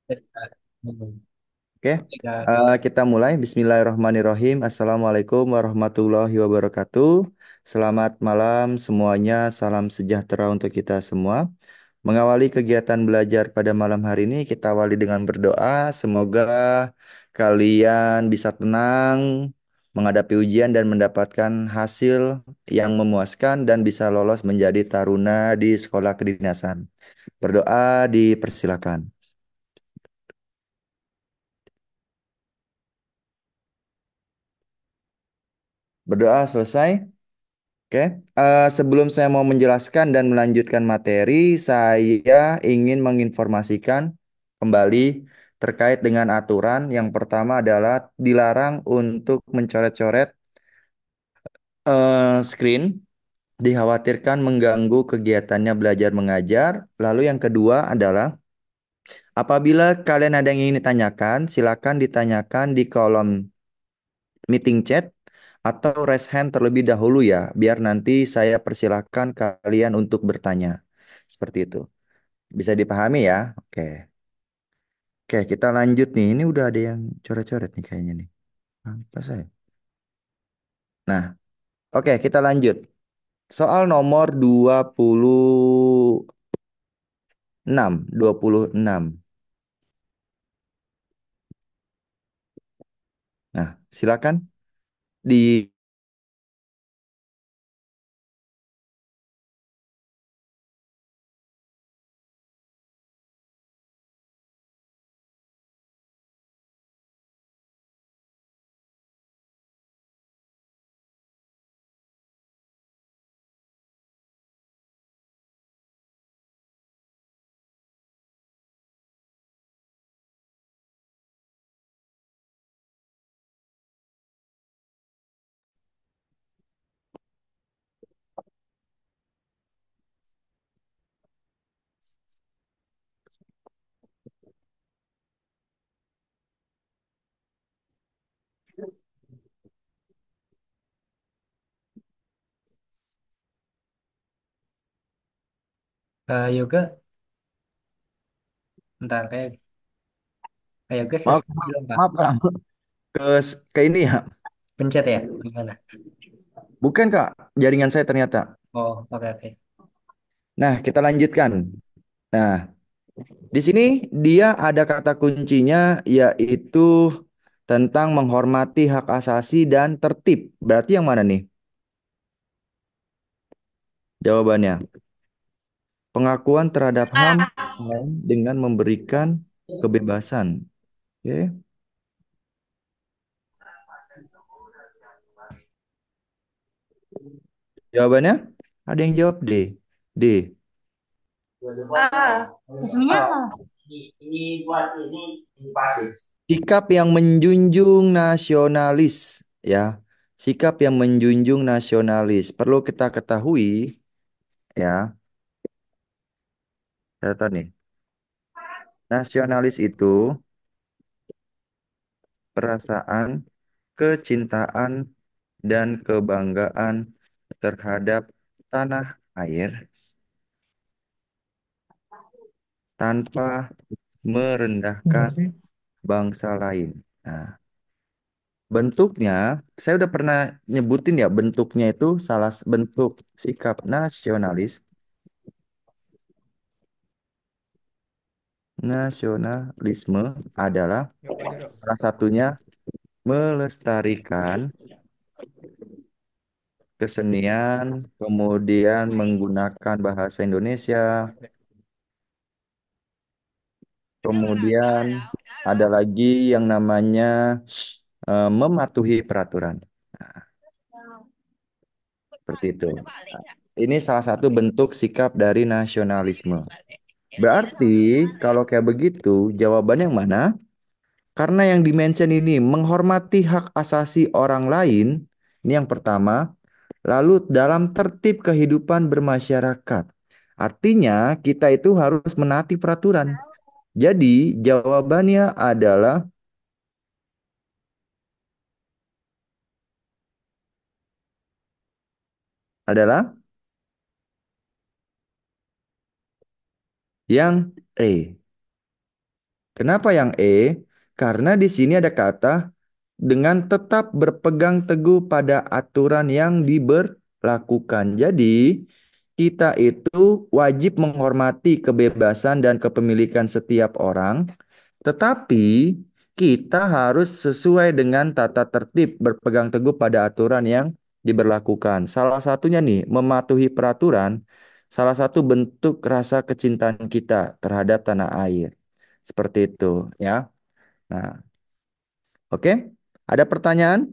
Oke, kita mulai. Bismillahirrahmanirrahim. Assalamualaikum warahmatullahi wabarakatuh. Selamat malam semuanya. Salam sejahtera untuk kita semua. Mengawali kegiatan belajar pada malam hari ini, kita awali dengan berdoa. Semoga kalian bisa tenang menghadapi ujian dan mendapatkan hasil yang memuaskan dan bisa lolos menjadi taruna di sekolah kedinasan. Berdoa dipersilakan. Berdoa selesai. Oke, sebelum saya mau menjelaskan dan melanjutkan materi, saya ingin menginformasikan kembali terkait dengan aturan. Yang pertama adalah dilarang untuk mencoret-coret screen, dikhawatirkan mengganggu kegiatannya belajar mengajar. Lalu yang kedua adalah apabila kalian ada yang ingin ditanyakan, silakan ditanyakan di kolom meeting chat atau raise hand terlebih dahulu ya, biar nanti saya persilahkan kalian untuk bertanya. Seperti itu. Bisa dipahami ya? Oke. Oke, kita lanjut nih. Ini udah ada yang coret-coret nih kayaknya nih. Apa saya? Nah, oke, kita lanjut. Soal nomor 26, 26. Nah, silakan di Yoga, bentar kayak Yoga maaf, selesai maaf, belum Kak? maaf, Kak. Ke ini ya. Pencet ya? Gimana? Bukan Kak, jaringan saya ternyata. Oh, oke oke. Nah, kita lanjutkan. Nah, di sini dia ada kata kuncinya yaitu tentang menghormati hak asasi dan tertib. Berarti yang mana nih? Jawabannya, pengakuan terhadap HAM dengan memberikan kebebasan. Oke. Jawabannya ada yang jawab D. D. Resminya apa? Sikap yang menjunjung nasionalis, ya. Sikap yang menjunjung nasionalis. Perlu kita ketahui, ya. Catatan nih. Nasionalis itu perasaan, kecintaan, dan kebanggaan terhadap tanah air tanpa Enggak merendahkan sih. bangsa lain. Nah, bentuknya, saya udah pernah nyebutin ya, bentuknya itu salah bentuk sikap nasionalis. Nasionalisme adalah Jawabannya dong. salah satunya melestarikan kesenian, kemudian menggunakan bahasa Indonesia, kemudian ada lagi yang namanya mematuhi peraturan. Seperti itu. Nah, ini salah satu bentuk sikap dari nasionalisme. Berarti kalau kayak begitu, jawaban yang mana? Karena yang dimention ini menghormati hak asasi orang lain, ini yang pertama. Lalu dalam tertib kehidupan bermasyarakat. Artinya kita itu harus menaati peraturan. Jadi jawabannya adalah yang E. Kenapa yang E? Karena di sini ada kata dengan tetap berpegang teguh pada aturan yang diberlakukan. Jadi, kita itu wajib menghormati kebebasan dan kepemilikan setiap orang, tetapi kita harus sesuai dengan tata tertib berpegang teguh pada aturan yang diberlakukan. Salah satunya nih, mematuhi peraturan, salah satu bentuk rasa kecintaan kita terhadap tanah air. Seperti itu, ya. Nah, oke. Ada pertanyaan?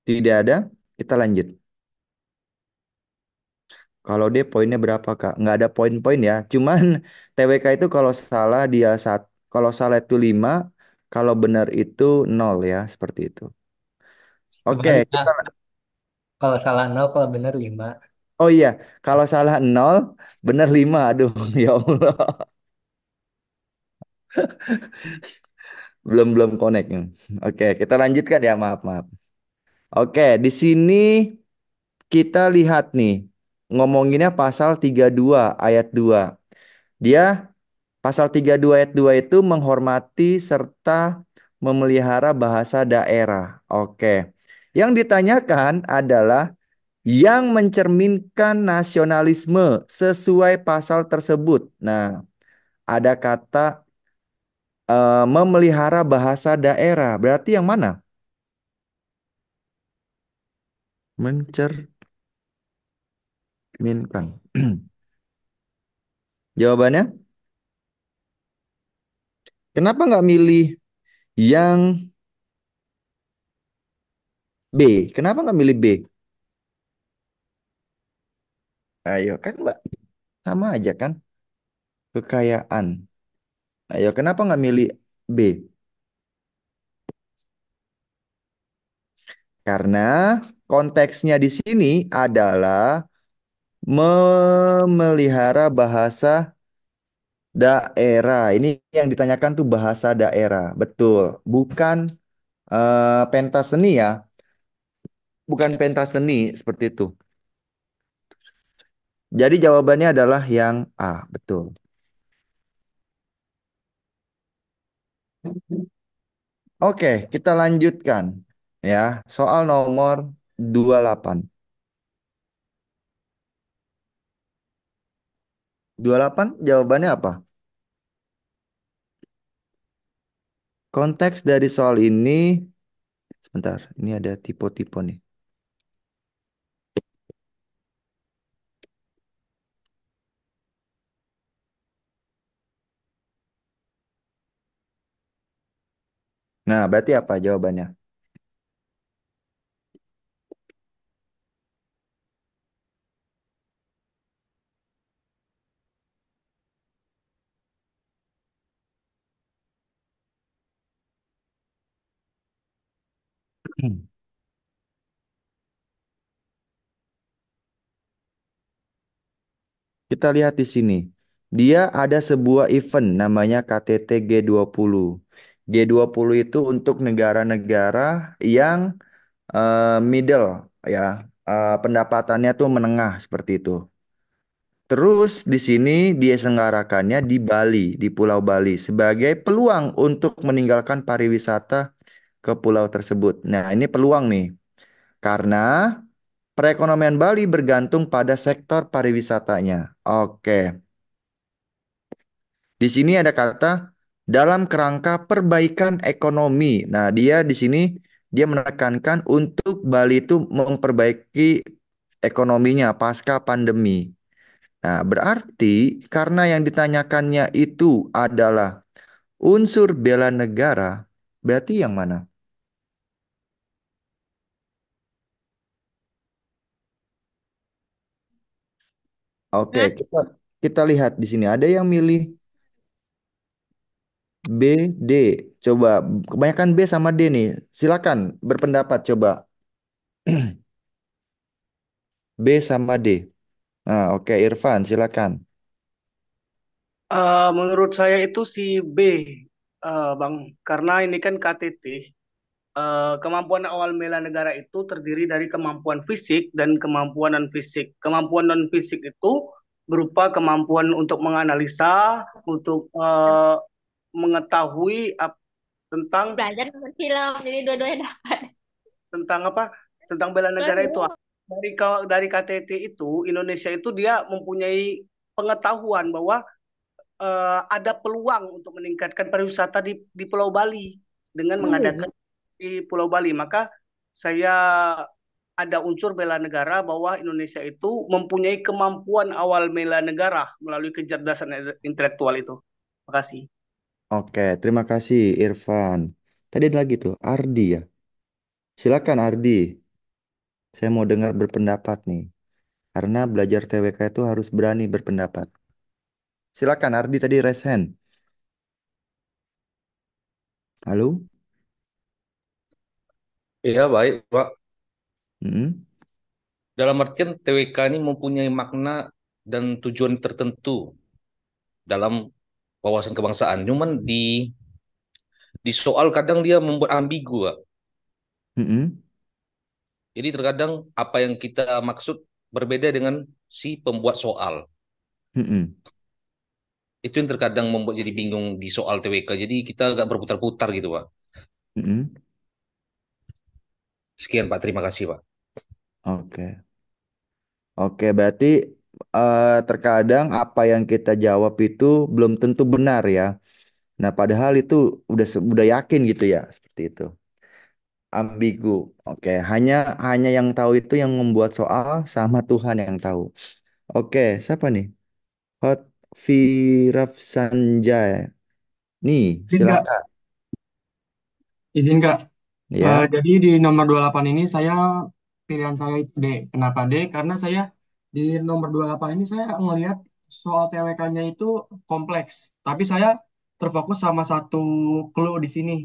Tidak ada? Kita lanjut. Kalau dia poinnya berapa, Kak? Nggak ada poin-poin ya. Cuman TWK itu kalau salah dia kalau salah itu 5, kalau benar itu 0 ya, seperti itu. Oke, Sebalik, kita kalau salah nol, kalau benar 5. Oh iya, kalau salah 0, benar 5. Aduh, ya Allah. Belum connect. Oke, kita lanjutkan ya, maaf, maaf. Oke, di sini kita lihat nih. Ngomonginnya pasal 32 ayat 2. Dia Pasal 32 ayat 2 itu menghormati serta memelihara bahasa daerah. Oke. Yang ditanyakan adalah yang mencerminkan nasionalisme sesuai pasal tersebut. Nah, ada kata memelihara bahasa daerah. Berarti yang mana? Mencerminkan. Jawabannya, kenapa nggak milih yang B? Kenapa nggak milih B? Ayo kan Mbak, sama aja kan? Kekayaan. Ayo, kenapa nggak milih B? Karena konteksnya di sini adalah memelihara bahasa daerah. Ini yang ditanyakan tuh bahasa daerah. Betul. Bukan pentas seni ya. Bukan pentas seni seperti itu. Jadi jawabannya adalah yang A. Betul. Oke, kita lanjutkan. Ya, soal nomor 28. 28 jawabannya apa? Konteks dari soal ini, sebentar, ini ada tipe-tipe nih. Nah, berarti apa jawabannya? Kita lihat di sini. Dia ada sebuah event namanya KTT G20. G20 itu untuk negara-negara yang middle ya, pendapatannya tuh menengah seperti itu. Terus di sini dia selenggarakannya di Bali, di Pulau Bali sebagai peluang untuk meninggalkan pariwisata ke pulau tersebut. Nah, ini peluang nih. Karena perekonomian Bali bergantung pada sektor pariwisatanya. Oke. Di sini ada kata dalam kerangka perbaikan ekonomi. Nah, dia di sini dia menekankan untuk Bali itu memperbaiki ekonominya pasca pandemi. Nah, berarti karena yang ditanyakannya itu adalah unsur bela negara, berarti yang mana? Oke, kita lihat di sini ada yang milih B, D. Coba kebanyakan B sama D nih. Silakan berpendapat coba. B sama D. Nah, oke Irfan, silakan. Menurut saya itu si B, Bang, karena ini kan KTT, kemampuan awal bela negara itu terdiri dari kemampuan fisik dan kemampuan non fisik. Kemampuan non fisik itu berupa kemampuan untuk menganalisa, untuk mengetahui tentang Belajar nonton film, jadi dua-duanya dapat. tentang apa? Tentang bela negara itu. Dua-dua. Dari KTT itu Indonesia itu dia mempunyai pengetahuan bahwa ada peluang untuk meningkatkan pariwisata di Pulau Bali dengan mengadakan di Pulau Bali. Maka saya ada unsur bela negara bahwa Indonesia itu mempunyai kemampuan awal bela negara melalui kecerdasan intelektual itu. Terima kasih. Oke, terima kasih Irfan. Tadi ada lagi tuh, Ardi ya. Silakan Ardi. Saya mau dengar berpendapat nih. Karena belajar TWK itu harus berani berpendapat. Silakan Ardi tadi resen. Halo? Iya, baik, Pak. Mm-mm. Dalam artian TWK ini mempunyai makna dan tujuan tertentu dalam wawasan kebangsaan. Cuman di soal kadang dia membuat ambigu, Pak. Mm-mm. Jadi terkadang apa yang kita maksud berbeda dengan si pembuat soal. Mm-mm. Itu yang terkadang membuat jadi bingung di soal TWK. Jadi kita agak berputar-putar gitu, Pak. Mm-mm. Sekian, Pak. Terima kasih, Pak. Oke. Oke, berarti terkadang apa yang kita jawab itu belum tentu benar ya. Nah, padahal itu udah yakin gitu ya, seperti itu. Ambigu. Oke, hanya yang tahu itu yang membuat soal sama Tuhan yang tahu. Oke, siapa nih? Hot Sanjay. Nih, Izin Kak, silakan. izin Kak. Ya. Jadi di nomor 28 ini saya pilihan saya itu D. Kenapa D? Karena saya di nomor 28 ini saya ngelihat soal TWK-nya itu kompleks. Tapi saya terfokus sama satu clue di sini.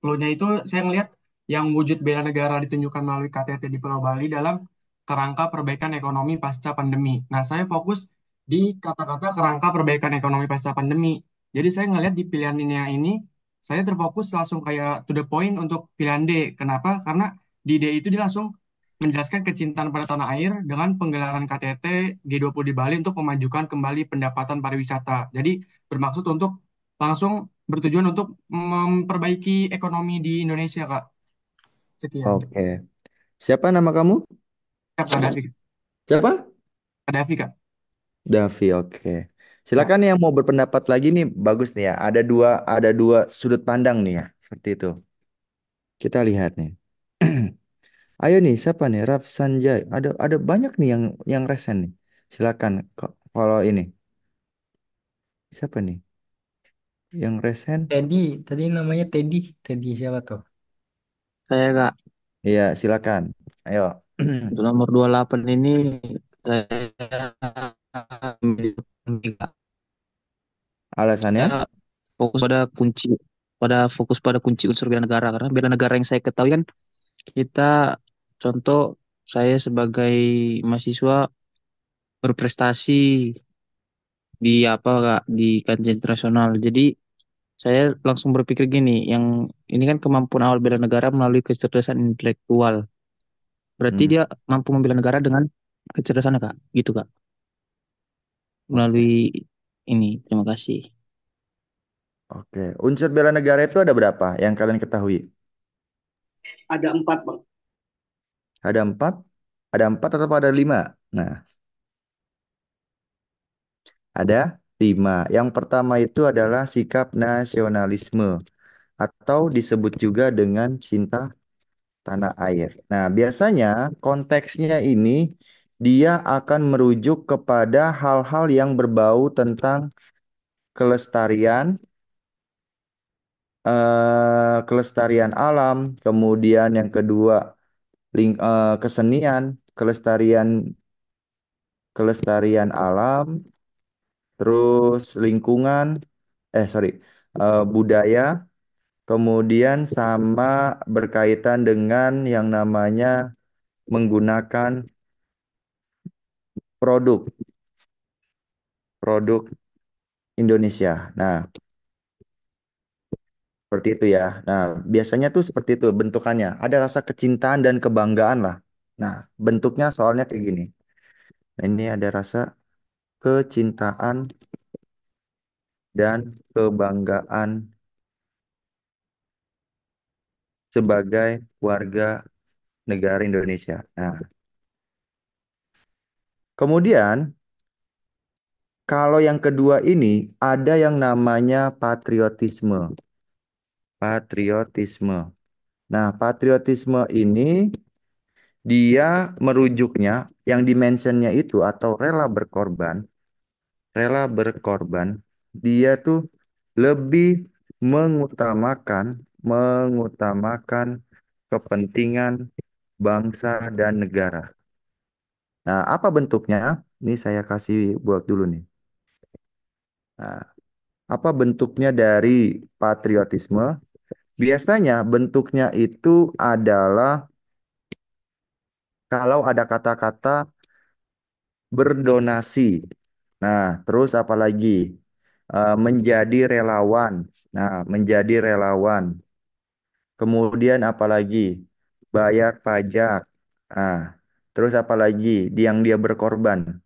Clue-nya itu saya ngelihat yang wujud bela negara ditunjukkan melalui KTT di Pulau Bali dalam kerangka perbaikan ekonomi pasca pandemi. Nah, saya fokus di kata-kata kerangka perbaikan ekonomi pasca pandemi. Jadi saya ngelihat di pilihan ini saya terfokus langsung kayak to the point untuk pilihan D. Kenapa? Karena di D itu dia langsung menjelaskan kecintaan pada tanah air dengan penggelaran KTT G20 di Bali untuk memajukan kembali pendapatan pariwisata. Jadi bermaksud untuk langsung bertujuan untuk memperbaiki ekonomi di Indonesia, Kak. Sekian. Oke. Siapa nama kamu? Kak Davi. Siapa? Kak Davi, Kak. Davi, oke. Ya. Silakan yang mau berpendapat lagi nih, bagus nih ya. Ada dua sudut pandang nih ya, seperti itu. Kita lihat nih. Ayo nih, siapa nih? Raf Sanjay. Ada banyak nih yang resen nih. Silakan kalau ini. Siapa nih? Yang resen? Teddy, tadi namanya Teddy. Teddy siapa tuh? Saya Kak, Iya, silakan. Ayo. untuk nomor 28 ini saya milih Kak. Alasannya? Saya fokus pada kunci unsur bela negara karena bela negara yang saya ketahui kan kita contoh saya sebagai mahasiswa berprestasi di apa Kak di kancah internasional. Jadi saya langsung berpikir gini, yang ini kan kemampuan awal bela negara melalui kecerdasan intelektual. Berarti Hmm, dia mampu membela negara dengan kecerdasannya Kak, gitu Kak. oke. Melalui ini. Terima kasih. Oke. Unsur bela negara itu ada berapa yang kalian ketahui? Ada empat, Bang. Ada empat? Ada empat atau ada lima? Nah, ada lima. Yang pertama itu adalah sikap nasionalisme atau disebut juga dengan cinta tanah air. Nah, biasanya konteksnya ini dia akan merujuk kepada hal-hal yang berbau tentang kelestarian, kelestarian alam, kemudian yang kedua kesenian, kelestarian kelestarian alam, terus lingkungan, sorry, budaya, kemudian sama berkaitan dengan yang namanya menggunakan produk produk Indonesia. Nah, Seperti itu ya. Nah, biasanya tuh seperti itu bentukannya. Ada rasa kecintaan dan kebanggaan lah. Nah, bentuknya soalnya kayak gini. Nah, ini ada rasa kecintaan dan kebanggaan sebagai warga negara Indonesia. Nah, kemudian kalau yang kedua ini ada yang namanya patriotisme. Patriotisme. Nah, patriotisme ini dia merujuknya yang dimensionnya itu atau rela berkorban. Rela berkorban. Dia tuh lebih mengutamakan mengutamakan kepentingan bangsa dan negara. Nah, apa bentuknya? Ini saya kasih buat dulu nih. Nah, apa bentuknya dari patriotisme? Biasanya bentuknya itu adalah kalau ada kata-kata berdonasi. Nah, terus apa lagi? Menjadi relawan. Nah, menjadi relawan. Kemudian apa lagi? Bayar pajak. Nah, terus apa lagi? Yang dia berkorban.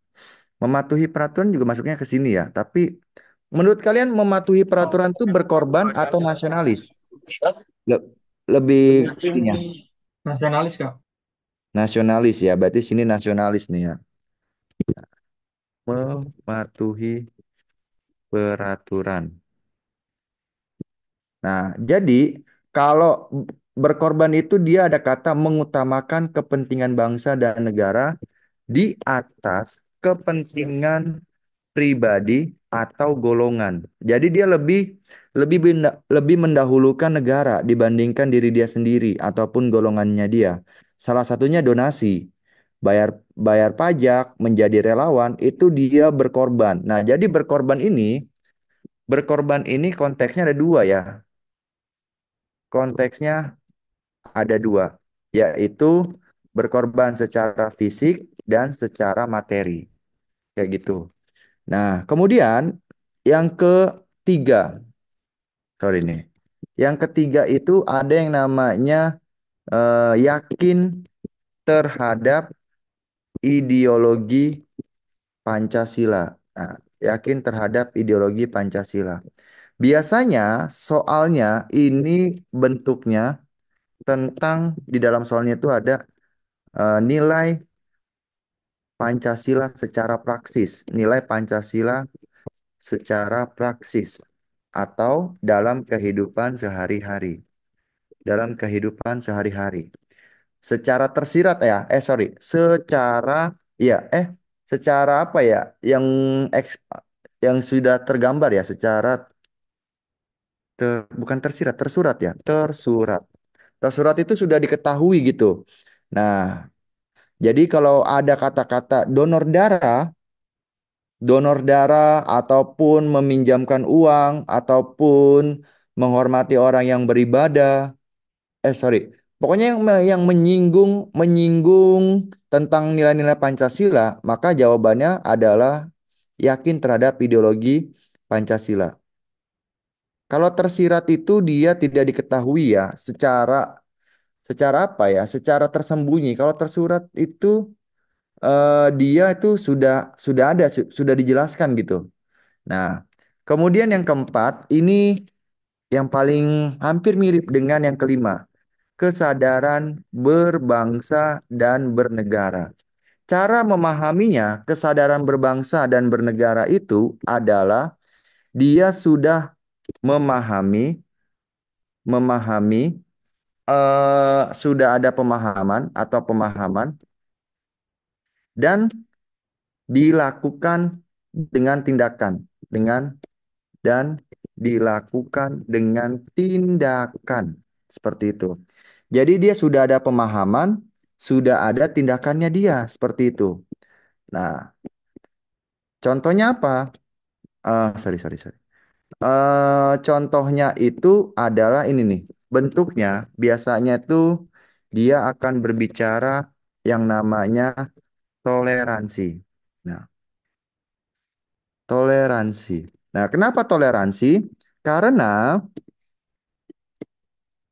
Mematuhi peraturan juga masuknya ke sini ya. Tapi menurut kalian mematuhi peraturan itu berkorban atau nasionalis? Le- lebih ininya Nasionalis, Kak. nasionalis ya. Berarti sini nasionalis nih ya. Mematuhi peraturan. Nah, jadi kalau berkorban itu dia ada kata mengutamakan kepentingan bangsa dan negara di atas kepentingan pribadi atau golongan. Jadi dia lebih mendahulukan negara dibandingkan diri dia sendiri ataupun golongannya dia. Salah satunya donasi. Bayar bayar pajak, menjadi relawan itu dia berkorban. Nah, jadi berkorban ini konteksnya ada dua ya. Konteksnya ada dua, yaitu berkorban secara fisik dan secara materi. Kayak gitu. Nah, kemudian yang ketiga, sorry nih. Yang ketiga itu ada yang namanya yakin terhadap ideologi Pancasila. Nah, yakin terhadap ideologi Pancasila. Biasanya soalnya ini bentuknya tentang di dalam soalnya itu ada nilai Pancasila secara praksis, nilai Pancasila secara praksis atau dalam kehidupan sehari-hari. Dalam kehidupan sehari-hari. Secara tersirat ya, sorry, secara ya, secara apa ya, yang eks- yang sudah tergambar ya, secara bukan tersirat, tersurat ya, tersurat. Tersurat itu sudah diketahui gitu. Nah, jadi kalau ada kata-kata donor darah ataupun meminjamkan uang ataupun menghormati orang yang beribadah, sorry, pokoknya yang menyinggung menyinggung tentang nilai-nilai Pancasila, maka jawabannya adalah yakin terhadap ideologi Pancasila. Kalau tersirat itu dia tidak diketahui ya secara secara apa ya? Secara tersembunyi. Kalau tersurat itu dia itu sudah ada sudah dijelaskan gitu. Nah, kemudian yang keempat ini yang paling hampir mirip dengan yang kelima, kesadaran berbangsa dan bernegara. Cara memahaminya, kesadaran berbangsa dan bernegara itu adalah dia sudah memahami memahami sudah ada pemahaman atau pemahaman dan dilakukan dengan tindakan dengan dan dilakukan dengan tindakan seperti itu. Jadi dia sudah ada pemahaman, sudah ada tindakannya dia seperti itu. Nah, contohnya apa? Sorry, sorry, sorry. Contohnya itu adalah ini nih. Bentuknya biasanya tuh dia akan berbicara yang namanya toleransi. Nah, toleransi. Nah, kenapa toleransi? Karena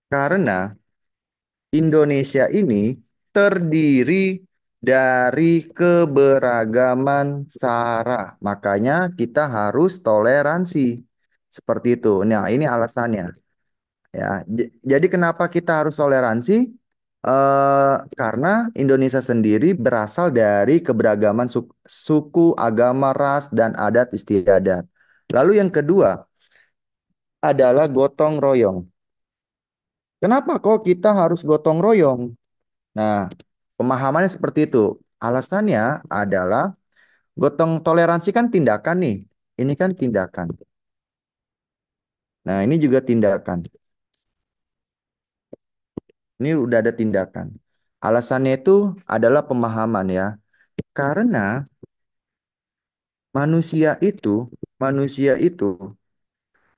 Karena Indonesia ini terdiri dari keberagaman sara. Makanya kita harus toleransi. Seperti itu. Nah, ini alasannya. Ya, jadi kenapa kita harus toleransi? Karena Indonesia sendiri berasal dari keberagaman suku, agama, ras, dan adat istiadat. Lalu yang kedua adalah gotong royong. Kenapa kok kita harus gotong royong? Nah, pemahamannya seperti itu. Alasannya adalah gotong toleransi kan tindakan nih. Ini kan tindakan. Nah, ini juga tindakan. Ini udah ada tindakan. Alasannya itu adalah pemahaman ya. Karena manusia itu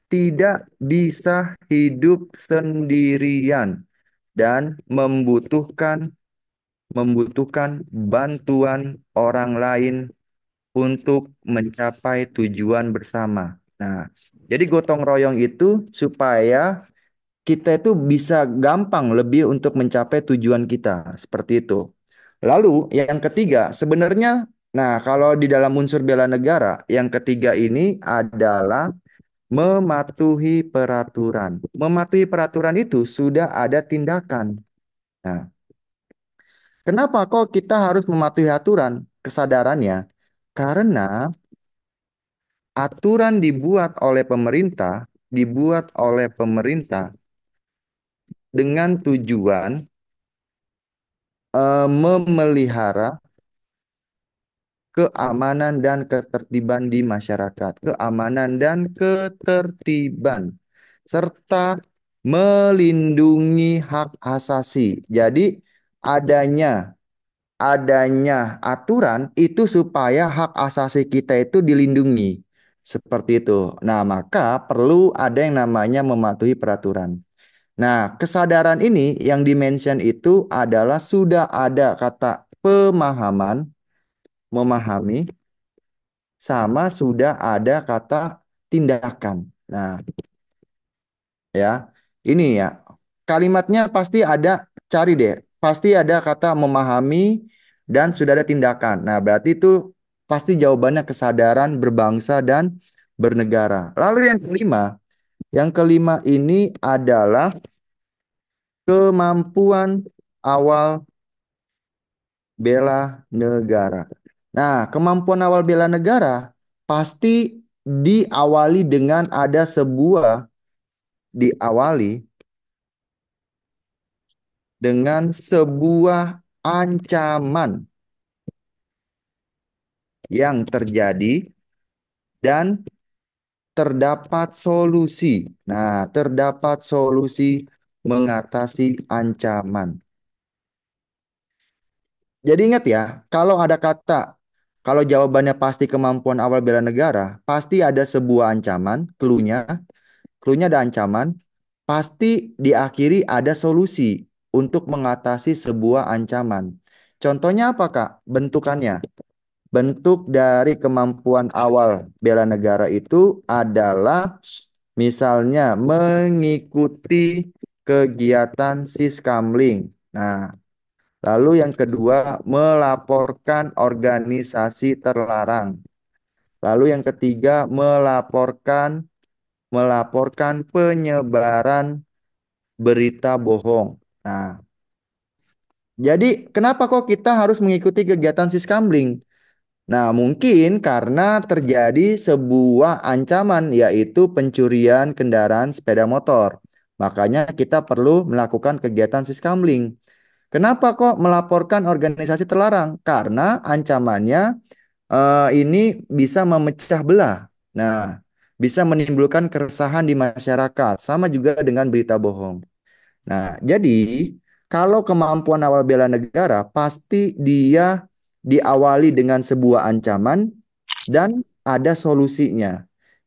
tidak bisa hidup sendirian dan membutuhkan bantuan orang lain untuk mencapai tujuan bersama. Nah, jadi gotong royong itu supaya kita itu bisa gampang lebih untuk mencapai tujuan kita, seperti itu. Lalu yang ketiga, sebenarnya, nah kalau di dalam unsur bela negara, yang ketiga ini adalah mematuhi peraturan. Mematuhi peraturan itu sudah ada tindakan. Nah, kenapa kok kita harus mematuhi aturan? Kesadarannya, karena aturan dibuat oleh pemerintah dengan tujuan memelihara keamanan dan ketertiban di masyarakat, keamanan dan ketertiban, serta melindungi hak asasi. Jadi adanya adanya aturan itu supaya hak asasi kita itu dilindungi. Seperti itu. Nah, maka perlu ada yang namanya mematuhi peraturan. Nah, kesadaran ini yang dimention itu adalah sudah ada kata pemahaman, memahami, sama sudah ada kata tindakan. Nah, ya, ini ya, kalimatnya pasti ada, cari deh, pasti ada kata memahami dan sudah ada tindakan. Nah, berarti itu pasti jawabannya kesadaran berbangsa dan bernegara. Lalu yang kelima ini adalah kemampuan awal bela negara. Nah, kemampuan awal bela negara pasti diawali dengan sebuah ancaman yang terjadi dan terdapat solusi. Nah, terdapat solusi mengatasi ancaman. Jadi ingat ya, kalau jawabannya pasti kemampuan awal bela negara, pasti ada sebuah ancaman, clue-nya ada ancaman, pasti diakhiri ada solusi untuk mengatasi sebuah ancaman. Contohnya apa, Kak? Bentukannya. Bentuk dari kemampuan awal bela negara itu adalah misalnya mengikuti kegiatan Siskamling. Nah, lalu yang kedua, melaporkan organisasi terlarang. Lalu yang ketiga, melaporkan penyebaran berita bohong. Nah, jadi kenapa kok kita harus mengikuti kegiatan Siskamling? Nah, mungkin karena terjadi sebuah ancaman yaitu pencurian kendaraan sepeda motor. Makanya kita perlu melakukan kegiatan Siskamling. Kenapa kok melaporkan organisasi terlarang? Karena ancamannya ini bisa memecah belah. Nah, bisa menimbulkan keresahan di masyarakat, sama juga dengan berita bohong. Nah, jadi kalau kemampuan awal bela negara pasti dia diawali dengan sebuah ancaman dan ada solusinya.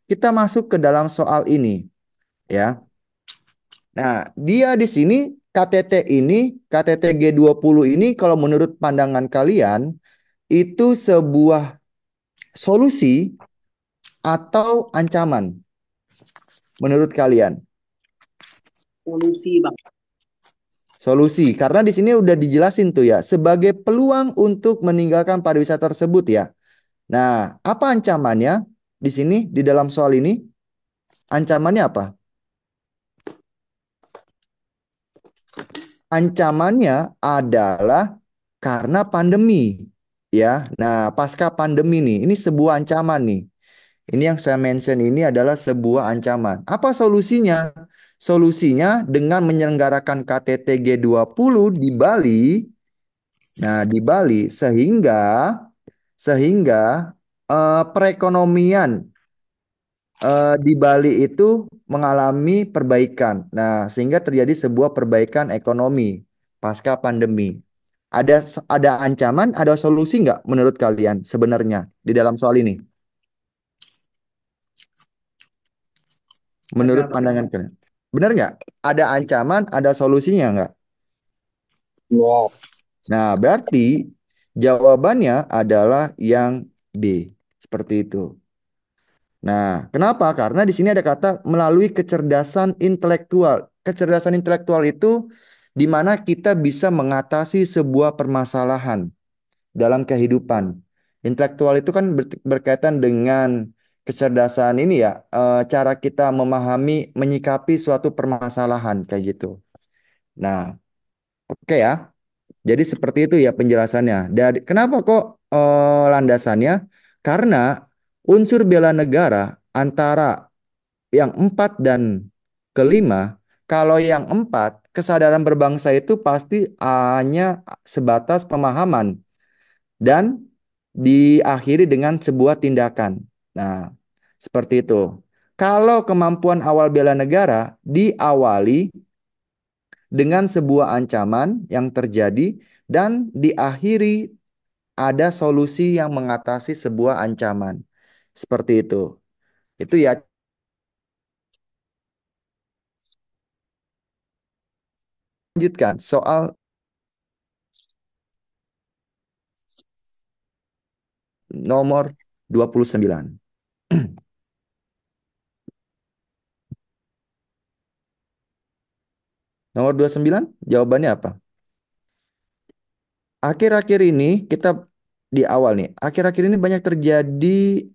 Kita masuk ke dalam soal ini, ya. Nah, dia di sini KTT G20 ini kalau menurut pandangan kalian itu sebuah solusi atau ancaman menurut kalian? Solusi, Bang. Solusi, karena di sini udah dijelasin tuh ya, sebagai peluang untuk meninggalkan pariwisata tersebut ya. Nah, apa ancamannya di sini di dalam soal ini? Ancamannya apa? Ancamannya adalah karena pandemi ya. Nah, pasca pandemi nih, ini sebuah ancaman nih. Ini yang saya mention ini adalah sebuah ancaman. Apa solusinya? Solusinya dengan menyelenggarakan KTT G20 di Bali. Nah, di Bali sehingga perekonomian di Bali itu mengalami perbaikan. Nah, sehingga terjadi sebuah perbaikan ekonomi pasca pandemi. Ada ancaman, ada solusi nggak menurut kalian sebenarnya di dalam soal ini? Menurut Ada. pandangan kalian, benar nggak? Ada ancaman, ada solusinya nggak? Nah, berarti jawabannya adalah yang B. Seperti itu. Nah, kenapa? Karena di sini ada kata melalui kecerdasan intelektual. Kecerdasan intelektual itu di mana kita bisa mengatasi sebuah permasalahan dalam kehidupan. Intelektual itu kan berkaitan dengan kecerdasan ini ya, cara kita memahami, menyikapi suatu permasalahan kayak gitu. Nah, oke ya. Jadi seperti itu ya penjelasannya. Dan kenapa kok landasannya? Karena unsur bela negara antara yang empat dan kelima, kalau yang empat, kesadaran berbangsa itu pasti hanya sebatas pemahaman dan diakhiri dengan sebuah tindakan. Nah, seperti itu. Kalau kemampuan awal bela negara diawali dengan sebuah ancaman yang terjadi dan diakhiri ada solusi yang mengatasi sebuah ancaman. Seperti itu. Itu ya. Lanjutkan soal nomor 29. Nomor 29, jawabannya apa? Akhir-akhir ini kita di awal nih, akhir-akhir ini banyak terjadi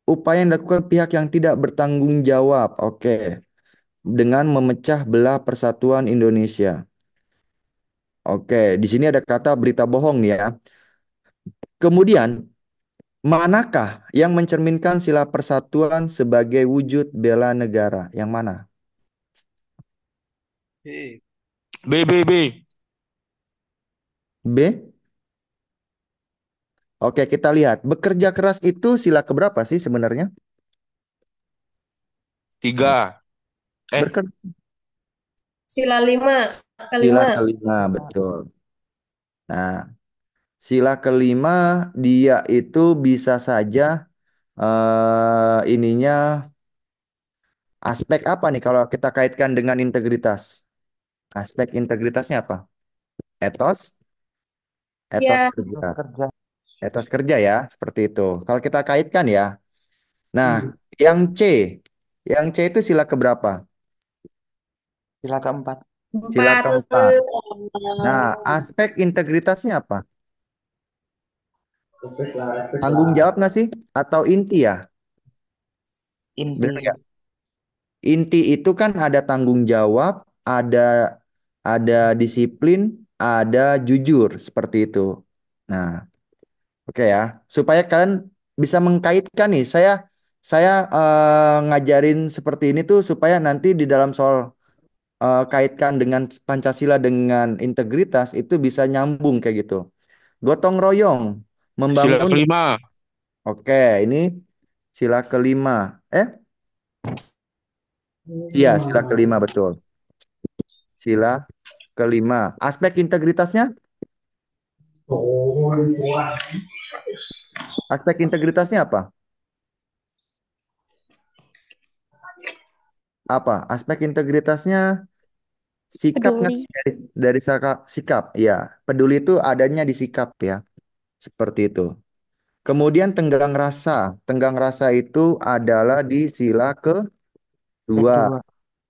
upaya yang dilakukan pihak yang tidak bertanggung jawab. Oke, dengan memecah belah persatuan Indonesia. Oke, di sini ada kata berita bohong nih ya. Kemudian, manakah yang mencerminkan sila persatuan sebagai wujud bela negara? Yang mana? B, B, B. B. Oke, kita lihat. Bekerja keras itu sila keberapa sih sebenarnya? 3. Berker Sila lima, Sila kelima. kelima, betul. Nah, sila kelima dia itu bisa saja ininya aspek apa nih kalau kita kaitkan dengan integritas? Aspek integritasnya apa? Etos, etos Ya, kerja. Etos kerja ya, seperti itu. Kalau kita kaitkan ya. Nah, yang C. Yang C itu sila keberapa? Sila keempat. Sila empat. keempat. Nah, aspek integritasnya apa? Tanggung jawab nggak sih? Atau inti ya? Inti. Benar nggak? Inti itu kan ada tanggung jawab, ada disiplin, ada jujur seperti itu. Nah, oke ya. Supaya kalian bisa mengkaitkan nih, saya ngajarin seperti ini tuh supaya nanti di dalam soal kaitkan dengan Pancasila dengan integritas itu bisa nyambung kayak gitu. Gotong royong, Sila membangun. kelima. Oke, ini sila kelima. Iya, sila kelima betul. Sila kelima. Aspek integritasnya? Aspek integritasnya apa? Apa? Aspek integritasnya sikap nggak Peduli. sih dari sikap? Ya, peduli itu adanya di sikap ya. Seperti itu. Kemudian tenggang rasa. Tenggang rasa itu adalah di sila kedua. Kedua.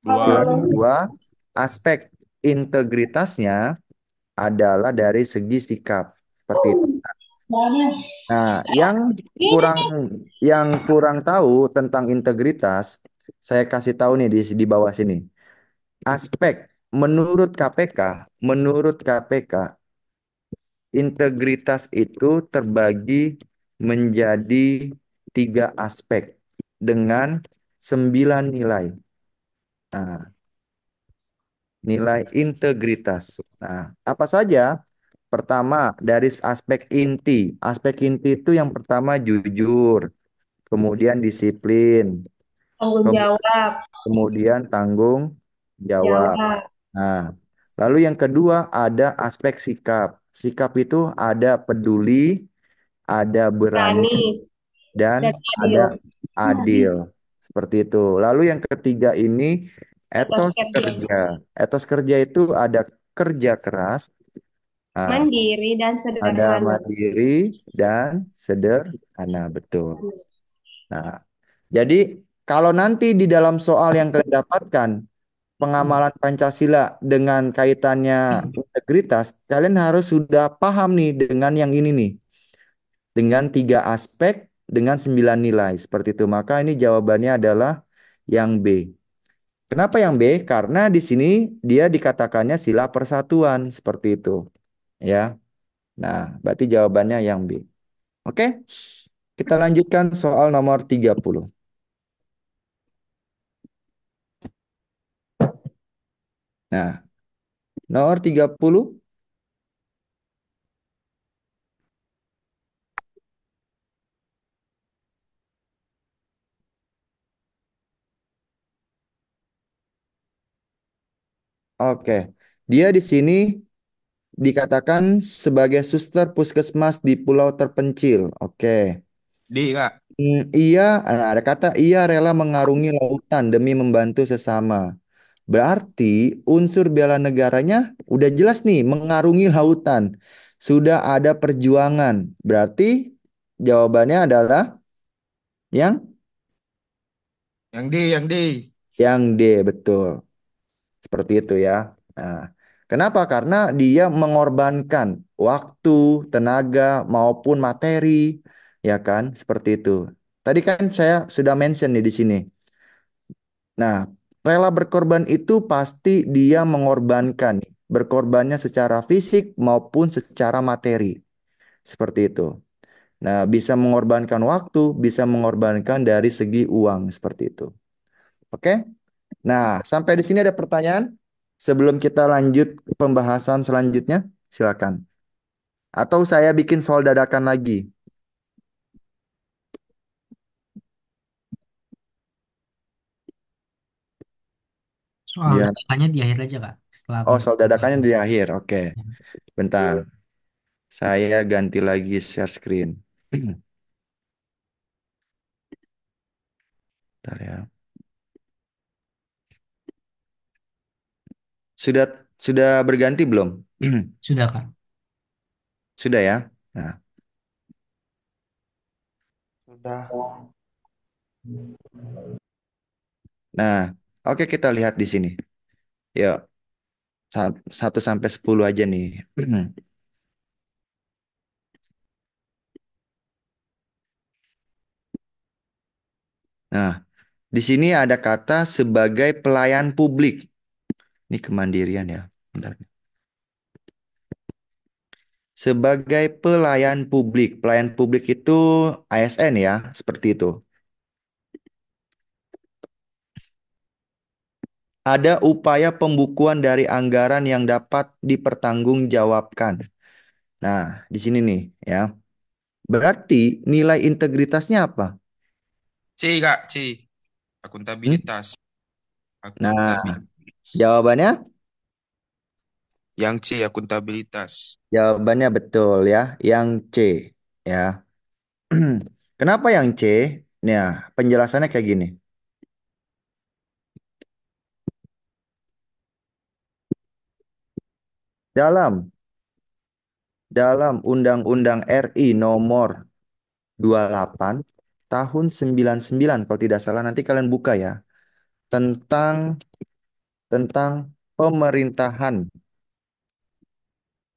Sila 2. kedua, aspek. integritasnya adalah dari segi sikap. Seperti itu. Nah, kurang yang kurang tahu tentang integritas, saya kasih tahu nih di bawah sini. Aspek menurut KPK, integritas itu terbagi menjadi 3 aspek dengan 9 nilai. Nah, nilai integritas. Nah, apa saja? Pertama, dari aspek inti. Aspek inti itu yang pertama jujur, kemudian disiplin, Tanggung ke- jawab. kemudian tanggung jawab. Jawab. Nah, lalu yang kedua ada aspek sikap. Sikap itu ada peduli, ada berani, Berani. Dan dan adil. ada adil. Seperti itu. Lalu yang ketiga ini Etos etos kerja. kerja. Etos kerja itu ada kerja keras, nah, Mandiri dan ada sederhana. mandiri dan sederhana. Betul. Nah, jadi kalau nanti di dalam soal yang kalian dapatkan pengamalan Pancasila dengan kaitannya integritas, kalian harus sudah paham nih dengan yang ini nih. Dengan 3 aspek, dengan 9 nilai. Seperti itu. Maka ini jawabannya adalah yang B. Kenapa yang B? Karena di sini dia dikatakannya sila persatuan. Seperti itu. Ya. Nah, berarti jawabannya yang B. Oke? Kita lanjutkan soal nomor 30. Nah, nomor 30. Oke. Dia di sini dikatakan sebagai suster puskesmas di pulau terpencil. Oke. D, Kak. Ia, nah ada kata ia rela mengarungi lautan demi membantu sesama. Berarti unsur bela negaranya udah jelas nih, mengarungi lautan. Sudah ada perjuangan. Berarti jawabannya adalah yang Yang D, yang D. D, betul. Seperti itu ya. Nah, kenapa? Karena dia mengorbankan waktu, tenaga maupun materi, ya kan? Seperti itu. Tadi kan saya sudah mention nih di sini. Nah, rela berkorban itu pasti dia mengorbankan, berkorbannya secara fisik maupun secara materi. Seperti itu. Nah, bisa mengorbankan waktu, bisa mengorbankan dari segi uang, seperti itu. Oke? Nah, sampai di sini ada pertanyaan? Sebelum kita lanjut ke pembahasan selanjutnya, silakan. Atau saya bikin soal dadakan lagi, Soal biar. dadakannya di akhir aja Kak. Setelah Oh, soal dadakannya pembahasan. di akhir. Oke, bentar. Saya ganti lagi share screen. Bentar ya. Sudah sudah berganti belum? Sudah Kak. Sudah ya. Nah, Sudah. nah, oke kita lihat di sini. Yuk, 1 sampai 10 aja nih. Nah, di sini ada kata sebagai pelayan publik. Ini kemandirian ya. Bentar. Sebagai pelayan publik. Pelayan publik itu ASN ya, seperti itu. Ada upaya pembukuan dari anggaran yang dapat dipertanggungjawabkan. Nah, di sini nih ya. Berarti nilai integritasnya apa? C, Kak, C. Hmm? Akuntabilitas. Nah, Akuntabilitas. jawabannya? Yang C, akuntabilitas. Jawabannya betul ya, yang C ya. Kenapa yang C? Nah, penjelasannya kayak gini. Dalam dalam Undang-Undang RI nomor 28 tahun 99 kalau tidak salah nanti kalian buka ya. Tentang tentang pemerintahan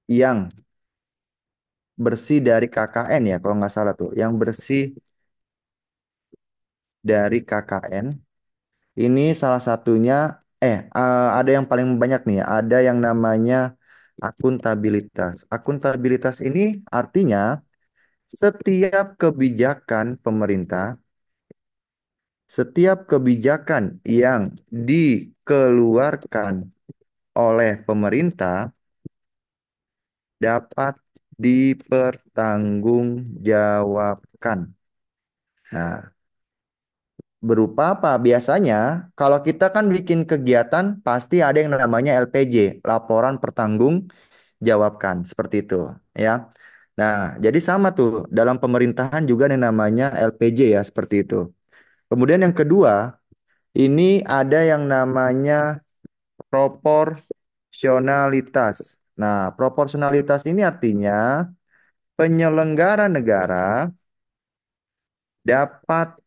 yang bersih dari KKN ya, kalau nggak salah tuh. Yang bersih dari KKN. Ini salah satunya, ada yang paling banyak nih, ada yang namanya akuntabilitas. Akuntabilitas ini artinya setiap kebijakan pemerintah, setiap kebijakan yang dikeluarkan oleh pemerintah dapat dipertanggungjawabkan. Nah, berupa apa? Biasanya kalau kita kan bikin kegiatan pasti ada yang namanya LPJ, laporan pertanggungjawabkan, seperti itu, ya. Nah, jadi sama tuh dalam pemerintahan juga ada yang namanya LPJ ya, seperti itu. Kemudian yang kedua, ini ada yang namanya proporsionalitas. Nah, proporsionalitas ini artinya penyelenggara negara dapat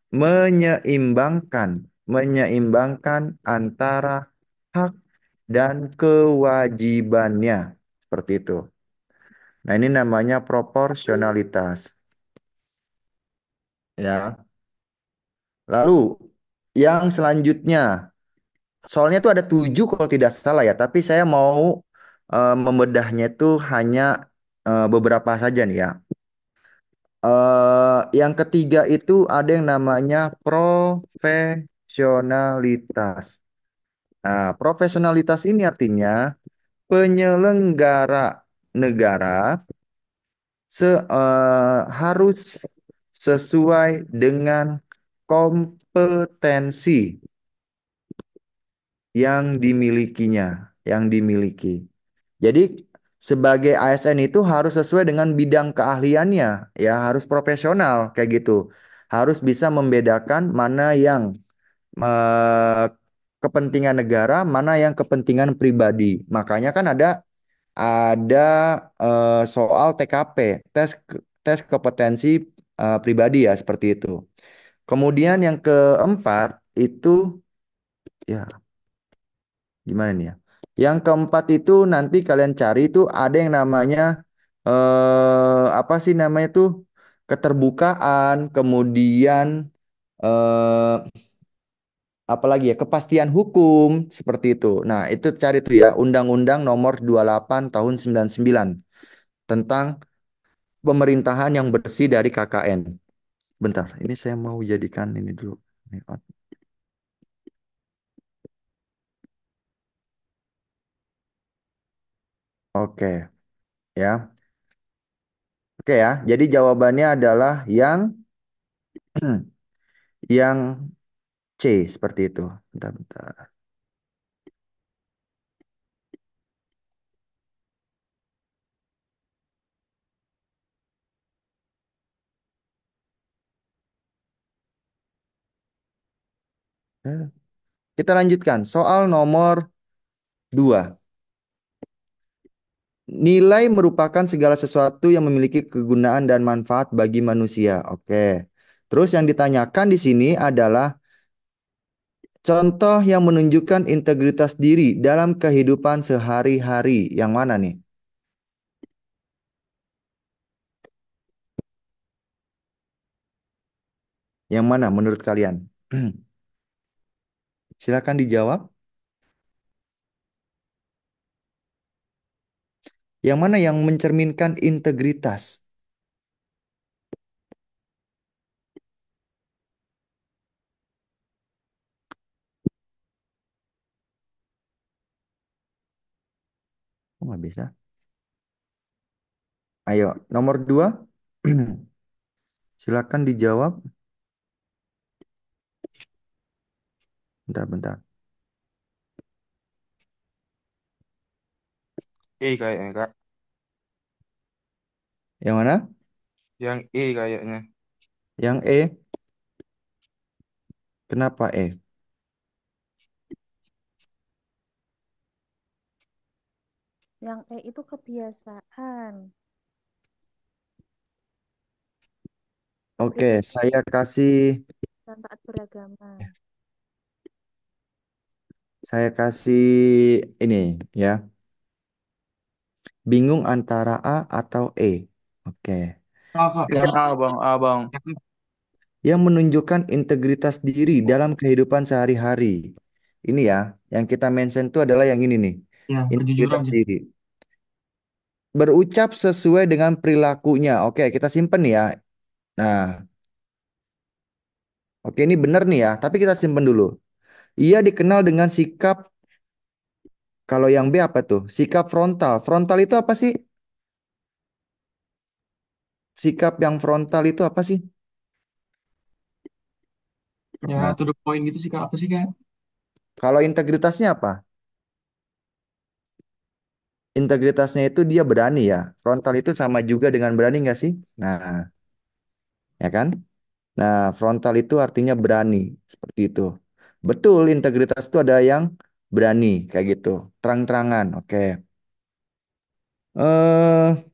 menyeimbangkan antara hak dan kewajibannya. Seperti itu. Nah, ini namanya proporsionalitas. Ya. Lalu, yang selanjutnya, soalnya itu ada 7 kalau tidak salah ya, tapi saya mau membedahnya itu hanya beberapa saja nih ya. Yang ketiga itu ada yang namanya profesionalitas. Nah, profesionalitas ini artinya penyelenggara negara harus sesuai dengan kompetensi yang dimiliki. Jadi sebagai ASN itu harus sesuai dengan bidang keahliannya, ya harus profesional kayak gitu. Harus bisa membedakan mana yang eh, kepentingan negara, mana yang kepentingan pribadi. Makanya kan ada soal TKP, tes kompetensi pribadi ya seperti itu. Kemudian yang keempat itu ya gimana nih ya? Yang keempat itu nanti kalian cari itu ada yang namanya apa sih namanya tuh keterbukaan, kemudian eh, apalagi ya kepastian hukum seperti itu. Nah, itu cari tuh ya Undang-Undang Nomor 28 Tahun 99 tentang pemerintahan yang bersih dari KKN. Bentar, ini saya mau jadikan ini dulu. Oke, ya. Oke ya. Jadi jawabannya adalah yang C seperti itu. Bentar, bentar. Eh, Kita lanjutkan. Soal nomor 2. Nilai merupakan segala sesuatu yang memiliki kegunaan dan manfaat bagi manusia. Oke. Terus yang ditanyakan di sini adalah contoh yang menunjukkan integritas diri dalam kehidupan sehari-hari. Yang mana nih? Yang mana menurut kalian? Silakan dijawab. Yang mana yang mencerminkan integritas? Kok nggak bisa? Ayo, nomor 2. Silakan dijawab. Bentar-bentar. Kayaknya Kak. Yang mana? Yang E kayaknya. Yang E. Kenapa E? Yang E itu kebiasaan Oke, saya kasih dan taat beragama. Saya kasih ini ya. Bingung antara A atau E. Oke. Kakak. Yang A bang, A bang. Yang menunjukkan integritas diri dalam kehidupan sehari-hari. Ini ya, yang kita mention itu adalah yang ini nih. Ya, kejujuran Integritas sih. diri. Berucap sesuai dengan perilakunya. Oke, kita simpen ya. Nah, oke ini benar nih ya, tapi kita simpen dulu. Ia dikenal dengan sikap, kalau yang B apa tuh? Sikap frontal. Frontal itu apa sih? Sikap yang frontal itu apa sih? Ya, Nah, to the point gitu sih Kak. Apa sih Kak? kalau integritasnya apa? Integritasnya itu dia berani ya. Frontal itu sama juga dengan berani nggak sih? Nah, ya kan? Nah, frontal itu artinya berani. Seperti itu. Betul, integritas itu ada yang berani. Kayak gitu. Terang-terangan. Oke. Eh,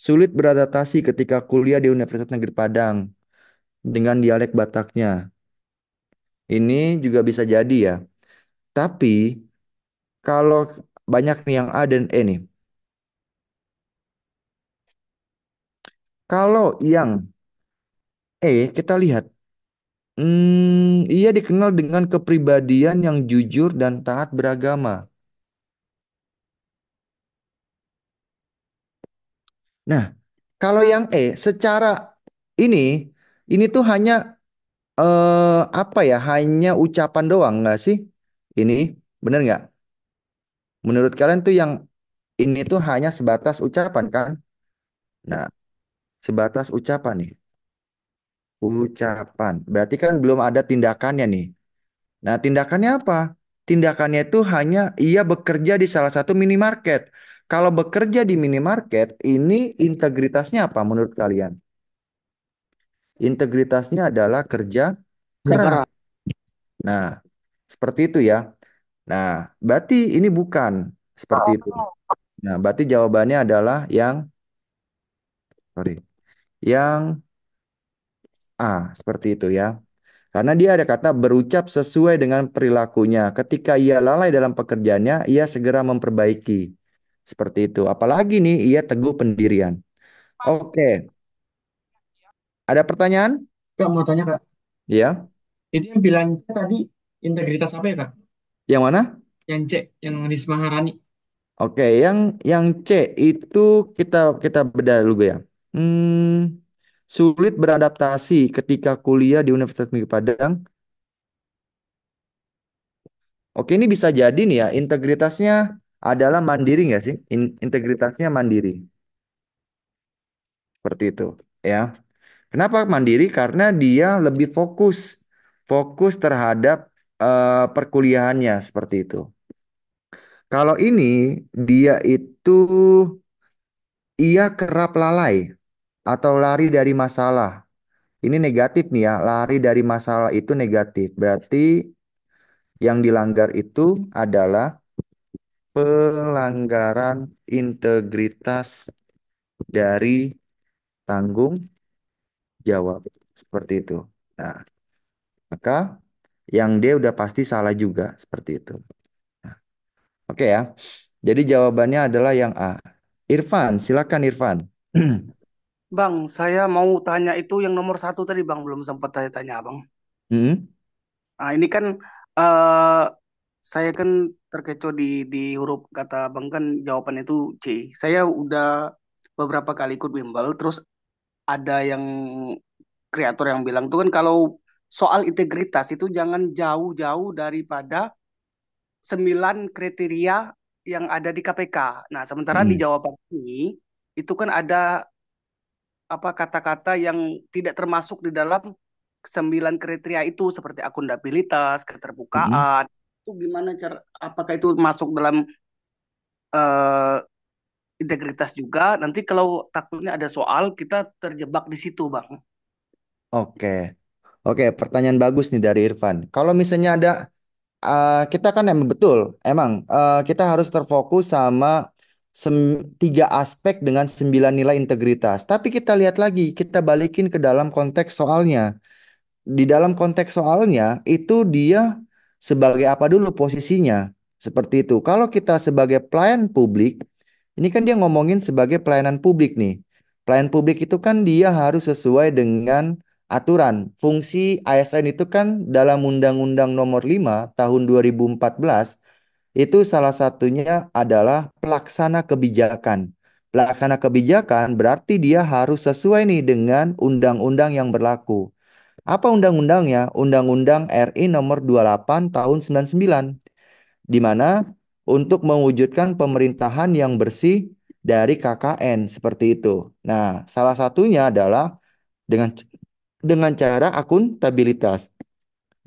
Sulit beradaptasi ketika kuliah di Universitas Negeri Padang dengan dialek Bataknya. Ini juga bisa jadi ya. Tapi kalau banyak nih yang A dan E nih. Kalau yang E kita lihat, ia dikenal dengan kepribadian yang jujur dan taat beragama. Nah, kalau yang E secara ini, ini tuh hanya apa ya? Hanya ucapan doang nggak sih? Ini bener nggak? Menurut kalian tuh yang ini tuh hanya sebatas ucapan kan? Nah, sebatas ucapan nih. Ucapan. Berarti kan belum ada tindakannya nih. Nah, tindakannya apa? Tindakannya itu hanya ia bekerja di salah satu minimarket. Kalau bekerja di minimarket, ini integritasnya apa menurut kalian? Integritasnya adalah kerja Ya keras. keras. Nah, seperti itu ya. Nah, berarti ini bukan seperti itu. Nah, berarti jawabannya adalah yang, sorry, yang A, seperti itu ya. Karena dia ada kata berucap sesuai dengan perilakunya. Ketika ia lalai dalam pekerjaannya, ia segera memperbaiki. Seperti itu. Apalagi nih, ia teguh pendirian. Oke, ada pertanyaan? Kak mau tanya Kak. Ya. Itu yang bilang tadi integritas apa ya Kak? Yang mana? Yang C, yang Risma Harani. Oke, yang C itu kita kita bedah dulu ya. Hmm, Sulit beradaptasi ketika kuliah di Universitas Negeri Padang. Oke, ini bisa jadi nih ya, integritasnya adalah mandiri nggak sih? Integritasnya mandiri. Seperti itu, ya. Kenapa mandiri? Karena dia lebih fokus, fokus terhadap perkuliahannya seperti itu. Kalau ini dia itu ia kerap lalai atau lari dari masalah. Ini negatif nih ya, lari dari masalah itu negatif. Berarti yang dilanggar itu adalah pelanggaran integritas dari tanggung jawab. Seperti itu. Nah, maka yang D udah pasti salah juga seperti itu. Nah, oke ya. Jadi jawabannya adalah yang A. Irfan, silakan Irfan. Bang, saya mau tanya itu yang nomor satu tadi Bang, belum sempat tanya-tanya Bang. Hmm, Nah, ini kan eh saya kan terkecoh di huruf kata Bang kan jawabannya itu C. Saya udah beberapa kali ikut bimbel, terus ada yang kreator yang bilang tuh kan kalau soal integritas itu jangan jauh-jauh daripada 9 kriteria yang ada di KPK. Nah, sementara di hmm, jawaban ini itu kan ada apa kata-kata yang tidak termasuk di dalam 9 kriteria itu seperti akuntabilitas, hmm. keterbukaan. Itu gimana cara apakah itu masuk dalam eh, integritas juga? Nanti kalau takutnya ada soal kita terjebak di situ, Bang. Oke. Oke, pertanyaan bagus nih dari Irfan. Kalau misalnya ada kita kan emang betul, emang kita harus terfokus sama 3 aspek dengan 9 nilai integritas. Tapi kita lihat lagi, kita balikin ke dalam konteks soalnya. di dalam konteks soalnya itu dia sebagai apa dulu posisinya. Seperti itu. Kalau kita sebagai pelayan publik, ini kan dia ngomongin sebagai pelayanan publik nih. Pelayan publik itu kan dia harus sesuai dengan aturan. Fungsi ASN itu kan dalam Undang-Undang Nomor 5 Tahun 2014 itu salah satunya adalah pelaksana kebijakan. Pelaksana kebijakan berarti dia harus sesuai nih dengan undang-undang yang berlaku. Apa undang-undangnya? Undang-Undang RI nomor 28 tahun 99, di mana untuk mewujudkan pemerintahan yang bersih dari KKN seperti itu. Nah, salah satunya adalah dengan cara akuntabilitas.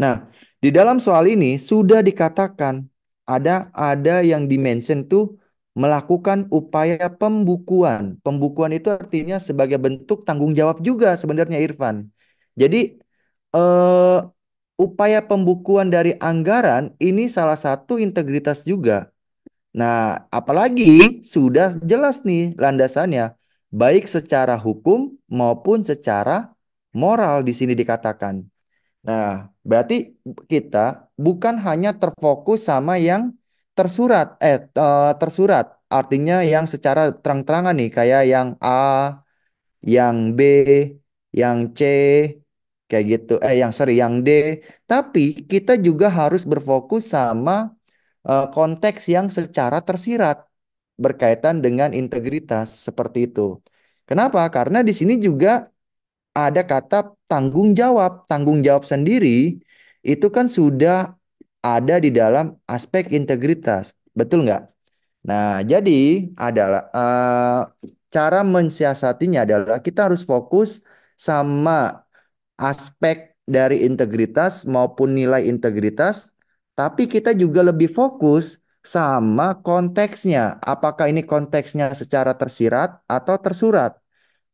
Nah, di dalam soal ini sudah dikatakan ada yang dimention tuh melakukan upaya pembukuan. Pembukuan itu artinya sebagai bentuk tanggung jawab juga sebenarnya Irfan. Jadi eh, upaya pembukuan dari anggaran ini salah satu integritas juga. Nah, apalagi sudah jelas nih landasannya, baik secara hukum maupun secara moral di sini dikatakan. Nah, berarti kita bukan hanya terfokus sama yang tersurat, artinya yang secara terang-terangan nih, kayak yang A, yang B, yang C, kayak gitu. Yang D. Tapi kita juga harus berfokus sama konteks yang secara tersirat berkaitan dengan integritas seperti itu. Kenapa? Karena di sini juga ada kata tanggung jawab. Tanggung jawab sendiri itu kan sudah ada di dalam aspek integritas. Betul nggak? Nah, jadi adalah cara mensiasatinya adalah kita harus fokus sama aspek dari integritas maupun nilai integritas, tapi kita juga lebih fokus sama konteksnya. Apakah ini konteksnya secara tersirat atau tersurat?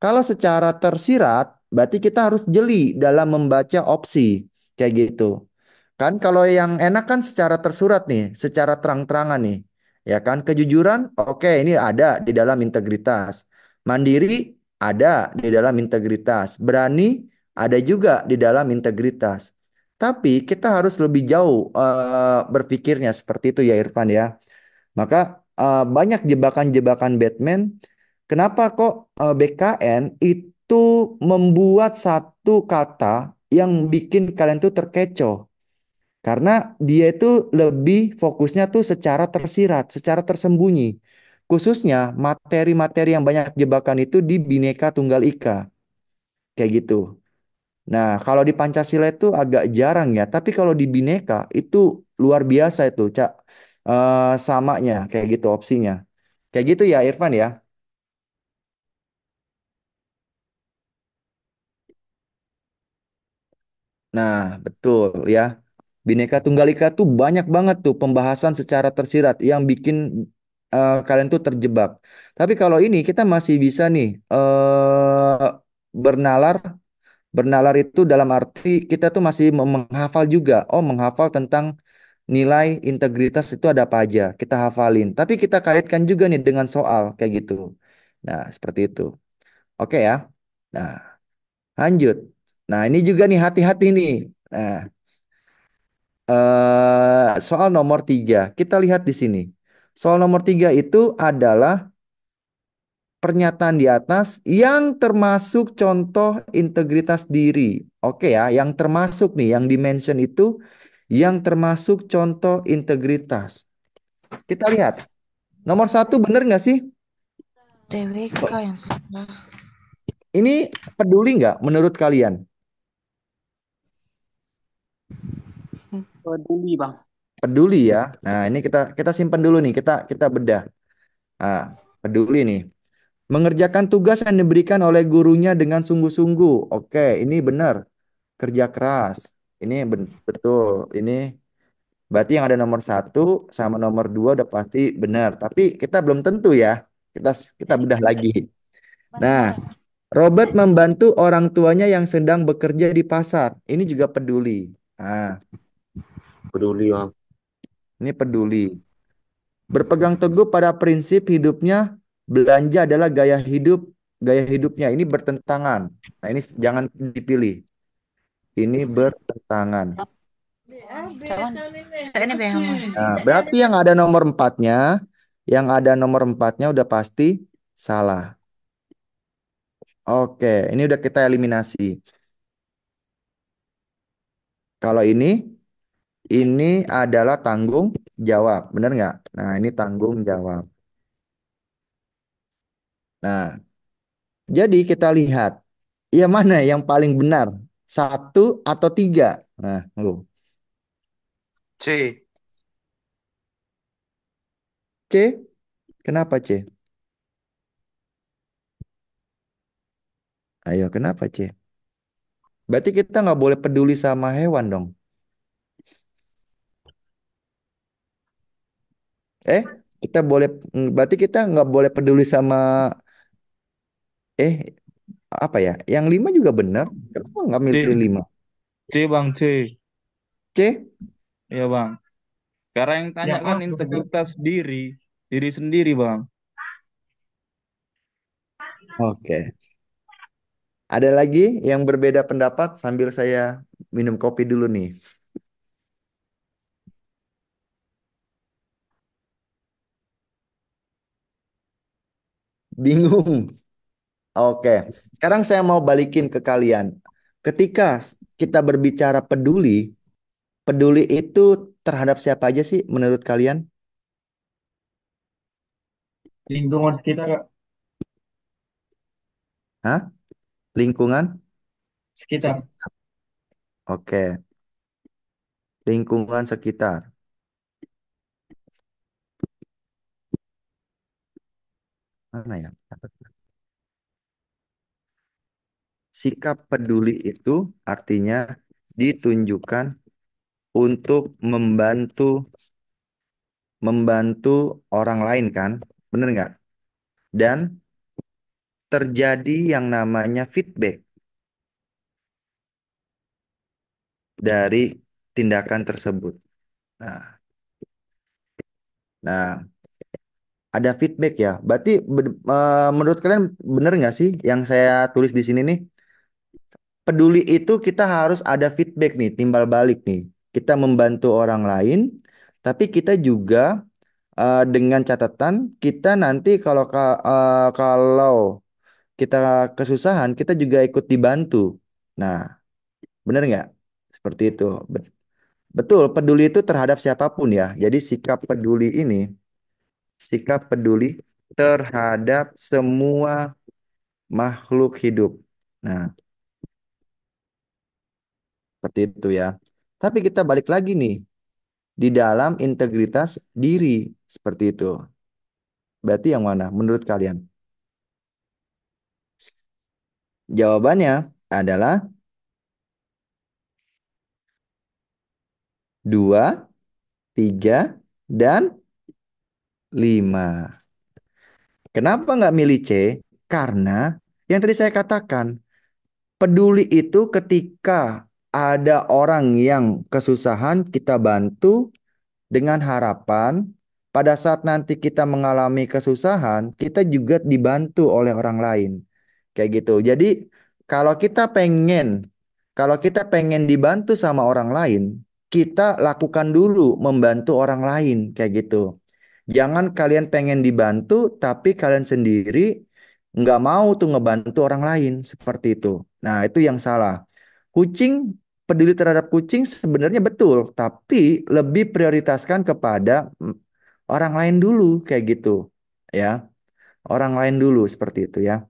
Kalau secara tersirat, berarti kita harus jeli dalam membaca opsi. Kayak gitu. Kan kalau yang enak kan secara tersurat nih, secara terang-terangan nih. Ya kan, kejujuran, oke ini ada di dalam integritas. Mandiri, ada di dalam integritas. Berani, ada juga di dalam integritas. Tapi kita harus lebih jauh berpikirnya seperti itu ya Irfan ya. Maka banyak jebakan-jebakan Batman. Kenapa kok BKN itu membuat satu kata yang bikin kalian tuh terkecoh? Karena dia itu lebih fokusnya tuh secara tersirat, secara tersembunyi. Khususnya materi-materi yang banyak jebakan itu di Bhinneka Tunggal Ika. Kayak gitu. Nah, kalau di Pancasila itu agak jarang ya, tapi kalau di Bhinneka itu luar biasa itu, Cak. Samanya kayak gitu opsinya. Kayak gitu ya Irfan ya. Nah, betul ya. Bhinneka Tunggal Ika tuh banyak banget tuh pembahasan secara tersirat yang bikin kalian tuh terjebak. Tapi kalau ini kita masih bisa nih bernalar. Bernalar itu dalam arti kita tuh masih menghafal juga. Oh, menghafal tentang nilai integritas itu ada apa aja. Kita hafalin. Tapi kita kaitkan juga nih dengan soal kayak gitu. Nah, seperti itu. Oke ya. Nah, lanjut. Nah, ini juga nih hati-hati nih. Nah, soal nomor 3. Kita lihat di sini. Soal nomor 3 itu adalah pernyataan di atas yang termasuk contoh integritas diri. Oke ya, yang termasuk nih, yang dimention itu yang termasuk contoh integritas. Kita lihat. Nomor 1 bener nggak sih? TWK yang susah. Ini peduli nggak menurut kalian? Peduli, Bang. Peduli ya. Nah, ini kita simpan dulu nih. Kita bedah. Nah, peduli nih. Mengerjakan tugas yang diberikan oleh gurunya dengan sungguh-sungguh. Oke, ini benar. Kerja keras. Ini betul. Ini berarti yang ada nomor 1 sama nomor 2 udah pasti benar. Tapi kita belum tentu ya. Kita kita bedah lagi. Nah, Robert membantu orang tuanya yang sedang bekerja di pasar. Ini juga peduli. Nah, Peduli, Bang. ini peduli. Berpegang teguh pada prinsip hidupnya, belanja adalah gaya hidupnya. Ini bertentangan. Nah, ini jangan dipilih. ini bertentangan. Cuman saya ini bingung. Nah, berarti yang ada nomor empatnya udah pasti salah. Oke, ini udah kita eliminasi. Kalau ini adalah tanggung jawab, bener nggak? Nah, ini tanggung jawab. Nah, jadi kita lihat, yang mana yang paling benar? Satu atau tiga? Nah, lu. C. C, kenapa C? Ayo, kenapa C? Berarti kita nggak boleh peduli sama hewan dong. Eh, kita boleh, berarti kita nggak boleh peduli sama, eh, apa ya? Yang lima juga benar. Kenapa nggak milih C, lima? C Bang, C. C? Ya Bang. Sekarang yang tanya Yang A kan terus kan? integritas diri sendiri Bang. Oke. Ada lagi yang berbeda pendapat sambil saya minum kopi dulu nih. Bingung. Oke. Sekarang saya mau balikin ke kalian. Ketika kita berbicara peduli, peduli itu terhadap siapa aja sih menurut kalian? Lingkungan kita Kak. Hah? Lingkungan? Sekitar. Sekitar. Oke. Lingkungan sekitar. Mana ya? Sikap peduli itu artinya ditunjukkan untuk membantu orang lain kan? Bener nggak? Dan terjadi yang namanya feedback dari tindakan tersebut. Nah, nah, ada feedback ya. Berarti menurut kalian bener nggak sih yang saya tulis di sini nih? Peduli itu kita harus ada feedback nih, timbal balik nih. Kita membantu orang lain, tapi kita juga dengan catatan kita nanti kalau kita kesusahan, kita juga ikut dibantu. Nah, bener nggak? Seperti itu. Betul, peduli itu terhadap siapapun ya. Jadi sikap peduli terhadap semua makhluk hidup. Nah, seperti itu ya. Tapi kita balik lagi nih di dalam integritas diri seperti itu. Berarti yang mana menurut kalian? Jawabannya adalah dua, tiga, dan lima. Kenapa nggak milih C? Karena yang tadi saya katakan, peduli itu ketika ada orang yang kesusahan, kita bantu dengan harapan pada saat nanti kita mengalami kesusahan, kita juga dibantu oleh orang lain. Kayak gitu. Jadi kalau kita pengen kalau kita pengen dibantu sama orang lain, kita lakukan dulu membantu orang lain kayak gitu. Jangan kalian pengen dibantu, tapi kalian sendiri nggak mau tuh ngebantu orang lain seperti itu. Nah, itu yang salah. Kucing peduli terhadap kucing sebenarnya betul, tapi lebih prioritaskan kepada orang lain dulu kayak gitu. Ya, orang lain dulu seperti itu ya.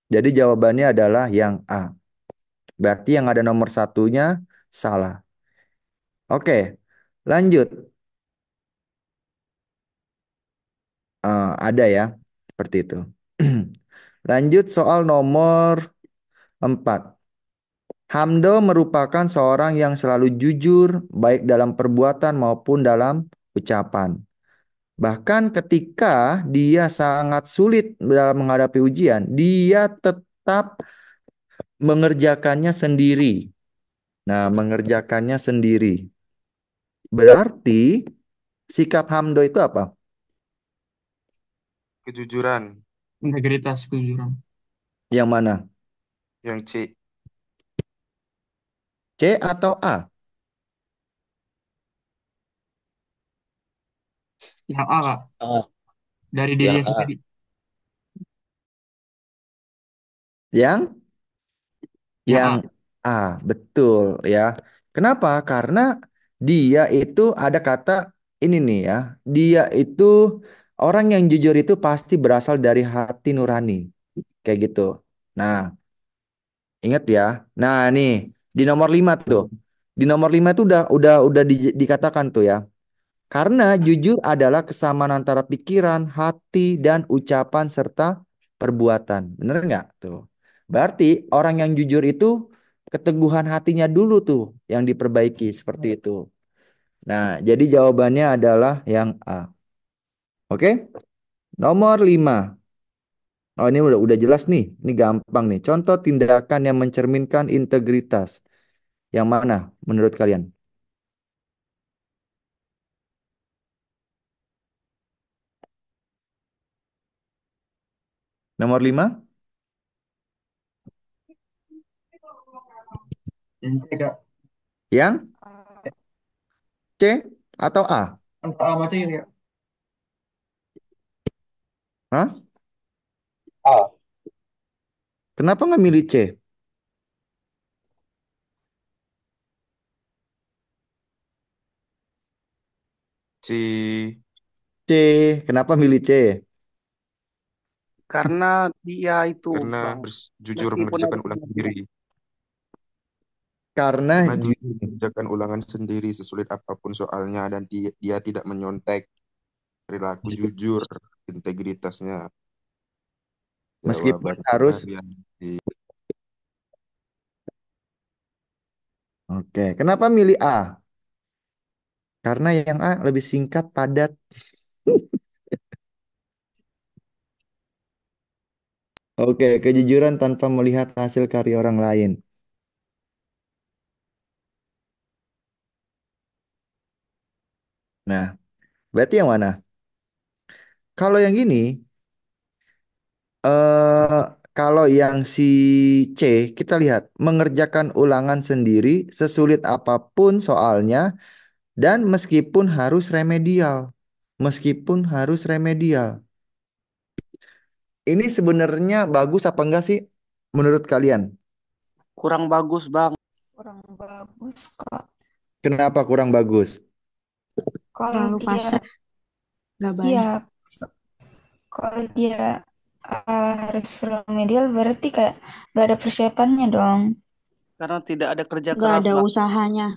Jadi jawabannya adalah yang A. Berarti yang ada nomor satunya salah. Oke, lanjut. Ada ya, seperti itu. Lanjut soal nomor 4. Hamdo merupakan seorang yang selalu jujur, baik dalam perbuatan maupun dalam ucapan. Bahkan ketika dia sangat sulit dalam menghadapi ujian, dia tetap mengerjakannya sendiri. Nah, mengerjakannya sendiri. Berarti sikap Hamdo itu apa? Kejujuran. Integritas, kejujuran. Yang mana? Yang C. C atau A? Yang A, Kak. Ah, Dari yang dirinya A. sendiri. Yang Yang Yang A. A, betul ya. Kenapa? Karena dia itu ada kata ini nih ya. Dia itu orang yang jujur itu pasti berasal dari hati nurani. Kayak gitu. Nah, ingat ya. Nah, nih di nomor 5 tuh. Di nomor 5 tuh udah dikatakan tuh ya. Karena jujur adalah kesamaan antara pikiran, hati, dan ucapan serta perbuatan. Bener nggak tuh? Berarti orang yang jujur itu keteguhan hatinya dulu tuh yang diperbaiki seperti itu. Nah, jadi jawabannya adalah yang A. Oke? Nomor 5. Oh, ini udah jelas nih. Ini gampang nih. Contoh tindakan yang mencerminkan integritas. Yang mana menurut kalian? Nomor 5? Yang C, Kak. Yang C atau A? Antara A sama C, Kak. Hah? A. Kenapa nggak milih C? C. C. Kenapa milih C? Karena dia itu, Karena Bang, jujur meskipun ada mengerjakan ulang kejahatan. sendiri. Karena Karena jujur mengerjakan ulangan sendiri sesulit apapun soalnya dan dia tidak menyontek. Perilaku jujur, integritasnya. meskipun Jawabannya harus. yang D. Oke, kenapa milih A? Karena yang A lebih singkat, padat. Oke, kejujuran tanpa melihat hasil karya orang lain. Nah, berarti yang mana? Kalau yang gini, eh kalau yang si C, kita lihat mengerjakan ulangan sendiri sesulit apapun soalnya dan meskipun harus remedial. Meskipun harus remedial. Ini sebenarnya bagus apa enggak sih menurut kalian? Kurang bagus, Bang. Kurang bagus kok. Kenapa kurang bagus? Kalau Terlalu dia, pasif, nggak iya, baik. kalau dia harus remedial berarti kayak gak ada persiapannya dong. Karena tidak ada kerja Nggak keras, ada Bang. usahanya.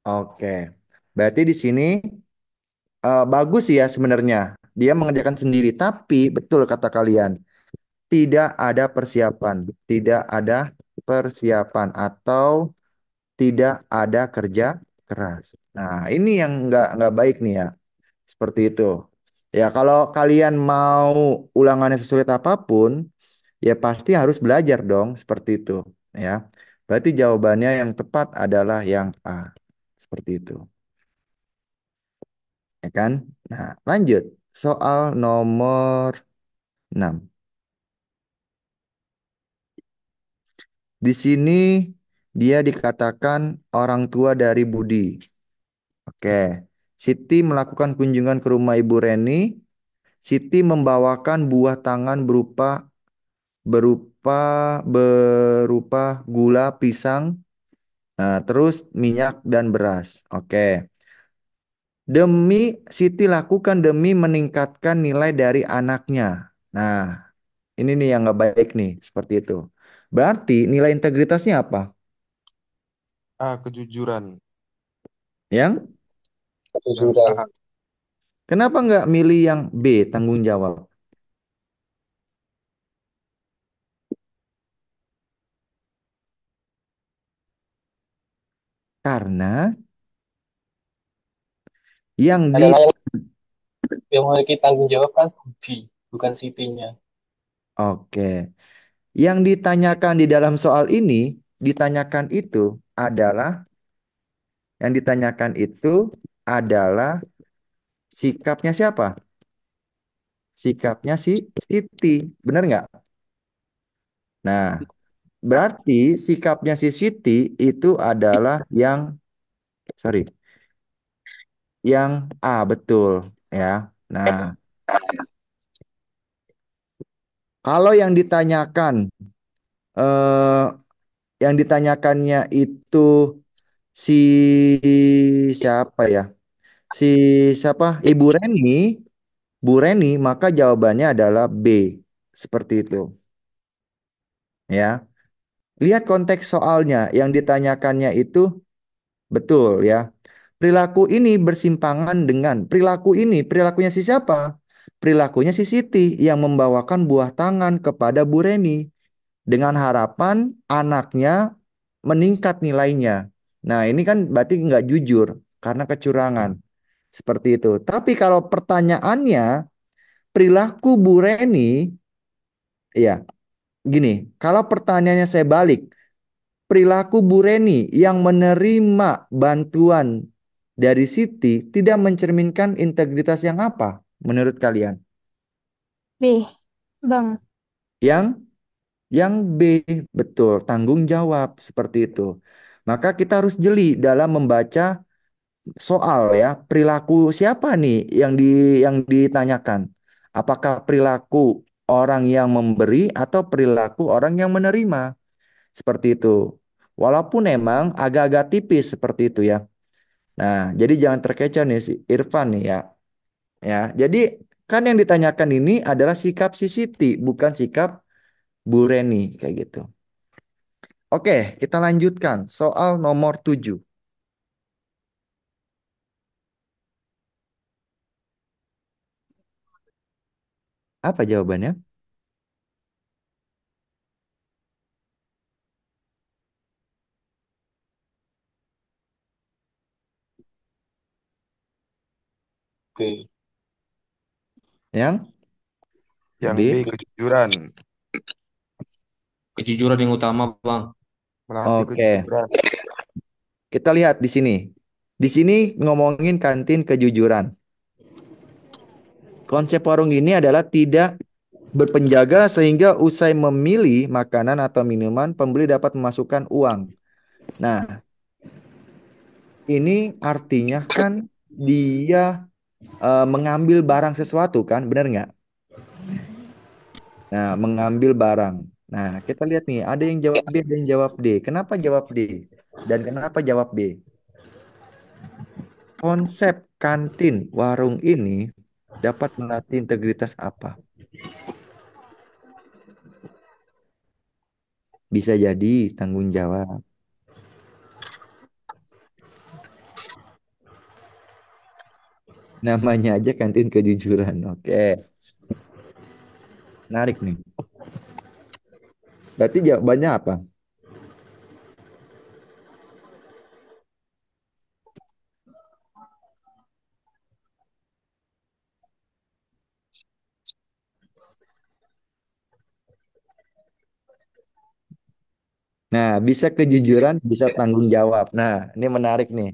Oke. Berarti di sini bagus sih ya sebenarnya. Dia mengerjakan sendiri, tapi betul kata kalian, tidak ada persiapan, tidak ada persiapan atau tidak ada kerja keras. Nah, ini yang nggak baik nih ya. Seperti itu. Ya, kalau kalian mau ulangannya sesulit apapun, ya pasti harus belajar dong, seperti itu. Ya, berarti jawabannya yang tepat adalah yang A. Seperti itu. Ya kan? Nah, lanjut. Soal nomor 6. Di sini dia dikatakan orang tua dari Budi. Oke. Siti melakukan kunjungan ke rumah Ibu Reni. Siti membawakan buah tangan berupa berupa gula, pisang, nah, terus minyak dan beras. Oke. Siti lakukan demi meningkatkan nilai dari anaknya. Nah, ini nih yang nggak baik nih, seperti itu. Berarti nilai integritasnya apa? A. Kejujuran. Yang Yang Kejujuran. A. kenapa nggak milih yang B, tanggung jawab? Karena yang di Karena yang memiliki tanggung jawab kan Budi, bukan Sitinya. Oke. Yang ditanyakan di dalam soal ini, ditanyakan itu adalah yang ditanyakan itu adalah sikapnya siapa? Sikapnya si Siti, benar nggak? Nah, Berarti sikapnya si Siti itu adalah sorry, yang A betul ya. Nah, kalau eh, yang ditanyakannya itu si siapa ya? Si siapa? Ibu Reni, Bu Reni, maka jawabannya adalah B. Seperti itu, ya. Lihat konteks soalnya yang ditanyakannya itu betul ya. Perilaku ini bersimpangan dengan perilakunya si siapa? Perilakunya si Siti yang membawakan buah tangan kepada Bu Reni dengan harapan anaknya meningkat nilainya. Nah, ini kan berarti nggak jujur karena kecurangan. Seperti itu. Tapi kalau pertanyaannya perilaku Bu Reni, ya gini, kalau pertanyaannya saya balik, perilaku Bu Reni yang menerima bantuan dari Siti tidak mencerminkan integritas yang apa menurut kalian? B, Bang. Yang yang B, betul, tanggung jawab seperti itu. Maka kita harus jeli dalam membaca soal ya, perilaku siapa nih yang ditanyakan? Apakah perilaku orang yang memberi atau perilaku orang yang menerima? Seperti itu. Walaupun emang agak-agak tipis seperti itu ya. Nah, jadi jangan terkecoh nih si Irfan nih ya. Ya, jadi kan yang ditanyakan ini adalah sikap si Siti, bukan sikap Bu Reni kayak gitu. Oke, kita lanjutkan soal nomor 7. Apa jawabannya? B. Yang Yang B, B. kejujuran. Kejujuran yang utama, Bang. Melatih Oke, kejujuran. kita lihat di sini. Di sini ngomongin kantin kejujuran. Konsep warung ini adalah tidak berpenjaga sehingga usai memilih makanan atau minuman, pembeli dapat memasukkan uang. Nah, ini artinya kan dia mengambil barang sesuatu kan, benar nggak? Nah, mengambil barang. Nah, kita lihat nih, ada yang jawab B, ada yang jawab D. Kenapa jawab D? Dan kenapa jawab B? Konsep kantin warung ini dapat melatih integritas apa? Bisa jadi tanggung jawab. Namanya aja kantin kejujuran. Oke, menarik nih. Berarti jawabannya apa? Nah, bisa kejujuran, bisa tanggung jawab. Nah, ini menarik nih.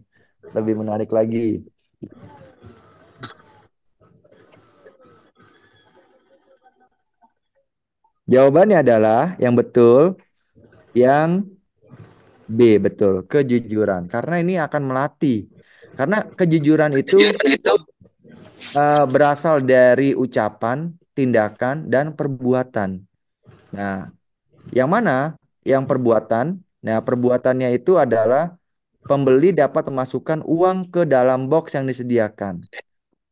Lebih menarik lagi. Jawabannya adalah yang betul, yang B, betul, kejujuran. Karena ini akan melatih. Karena kejujuran itu berasal dari ucapan, tindakan, dan perbuatan. Nah, yang mana? Yang perbuatan. Nah, perbuatannya itu adalah pembeli dapat memasukkan uang ke dalam box yang disediakan.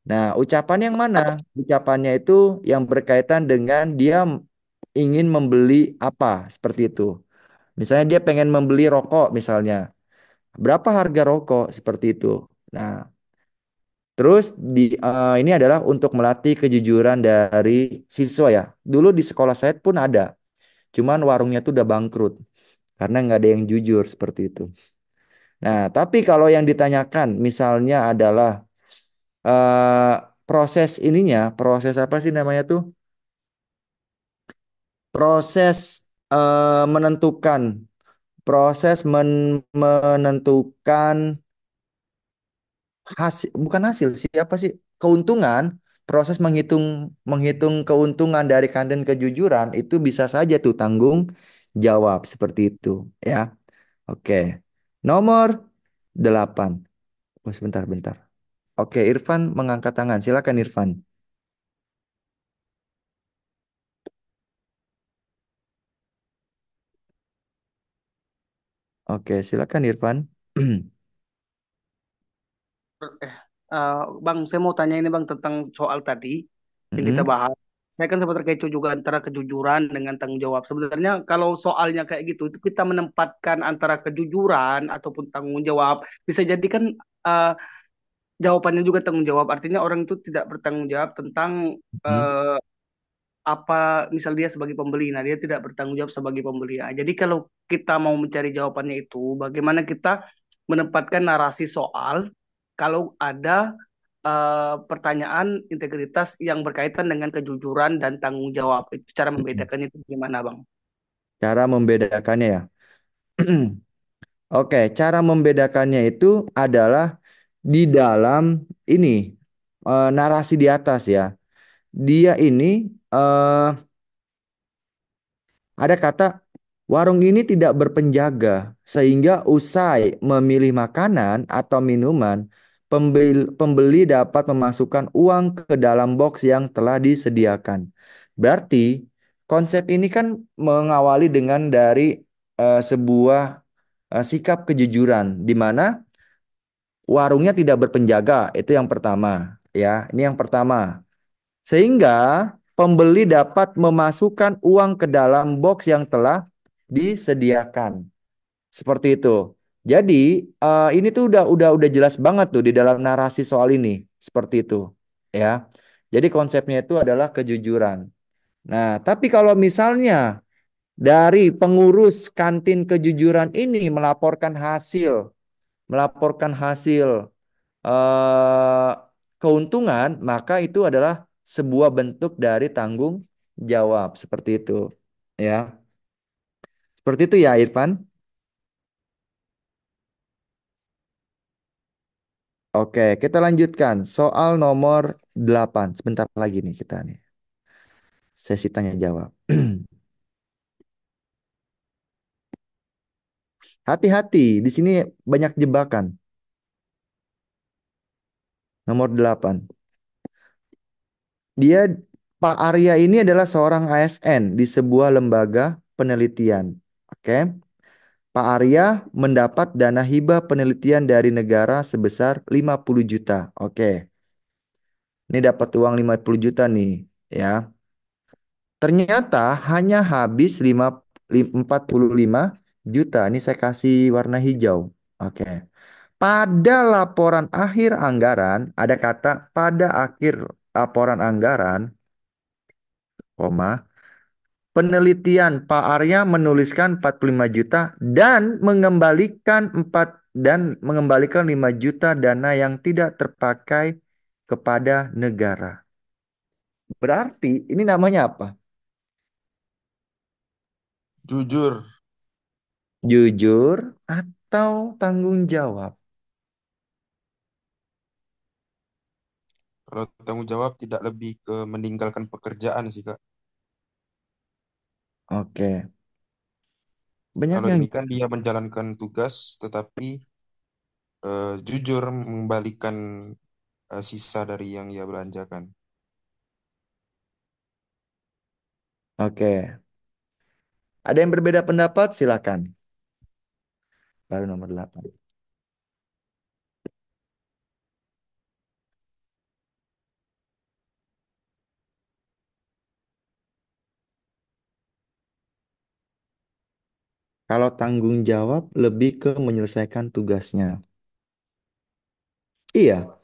Nah, ucapan yang mana? Ucapannya itu yang berkaitan dengan dia ingin membeli apa, seperti itu. Misalnya dia pengen membeli rokok misalnya. Berapa harga rokok seperti itu. Nah, terus ini adalah untuk melatih kejujuran dari siswa ya. Dulu di sekolah saya pun ada. Cuman warungnya tuh udah bangkrut karena nggak ada yang jujur seperti itu. Nah, tapi kalau yang ditanyakan misalnya adalah eh, proses apa sih namanya tuh? Proses menentukan, menentukan hasil, bukan hasil, siapa sih? Keuntungan, proses menghitung menghitung keuntungan dari kantin kejujuran itu bisa saja tuh tanggung jawab seperti itu ya. Oke. Nomor 8. Oh, sebentar, bentar. Oke, Irfan mengangkat tangan. Silakan Irfan. Oke, silakan Irfan. Eh, Bang, saya mau tanya ini Bang tentang soal tadi yang kita Mm-mm. bahas. Saya kan sempat terkait juga antara kejujuran dengan tanggung jawab. Sebenarnya kalau soalnya kayak gitu, itu kita menempatkan antara kejujuran ataupun tanggung jawab, bisa jadi kan eh, jawabannya juga tanggung jawab. Artinya orang itu tidak bertanggung jawab tentang Mm. eh, apa, misal dia sebagai pembeli, nah dia tidak bertanggung jawab sebagai pembeli. Nah, jadi kalau kita mau mencari jawabannya itu, bagaimana kita menempatkan narasi soal kalau ada pertanyaan integritas yang berkaitan dengan kejujuran dan tanggung jawab. Itu cara membedakannya itu gimana, Bang? Cara membedakannya ya. Oke, cara membedakannya itu adalah di dalam ini narasi di atas ya. Dia ini eh, ada kata warung ini tidak berpenjaga sehingga usai memilih makanan atau minuman, pembeli dapat memasukkan uang ke dalam box yang telah disediakan. Berarti konsep ini kan mengawali dengan dari sebuah sikap kejujuran di mana warungnya tidak berpenjaga, itu yang pertama, ya. Ini yang pertama. Sehingga pembeli dapat memasukkan uang ke dalam box yang telah disediakan. Seperti itu. Jadi, ini tuh udah jelas banget tuh di dalam narasi soal ini. Seperti itu, ya. Jadi konsepnya itu adalah kejujuran. Nah, tapi kalau misalnya dari pengurus kantin kejujuran ini melaporkan hasil eh, keuntungan, maka itu adalah sebuah bentuk dari tanggung jawab seperti itu. Ya, seperti itu ya, Irfan. Oke, kita lanjutkan soal nomor 8. Sebentar lagi nih kita nih. Sesi tanya jawab. Hati-hati, di sini banyak jebakan. Nomor 8. Dia Pak Arya ini adalah seorang ASN di sebuah lembaga penelitian. Oke. Pak Arya mendapat dana hibah penelitian dari negara sebesar 50 juta. Oke, ini dapat uang 50 juta nih, ya. Ternyata hanya habis 45 juta. Ini saya kasih warna hijau. Oke. Pada laporan akhir anggaran, ada kata pada akhir laporan anggaran, koma, penelitian Pak Arya menuliskan 45 juta dan mengembalikan 5 juta dana yang tidak terpakai kepada negara. Berarti ini namanya apa? Jujur. Jujur atau tanggung jawab? Kalau tanggung jawab tidak lebih ke meninggalkan pekerjaan sih, Kak. Oke. Banyak Kalau yang ini kan dia menjalankan tugas, tetapi jujur mengembalikan sisa dari yang ia belanjakan. Oke. Ada yang berbeda pendapat? Silakan. Baru nomor 8. Kalau tanggung jawab lebih ke menyelesaikan tugasnya. Iya,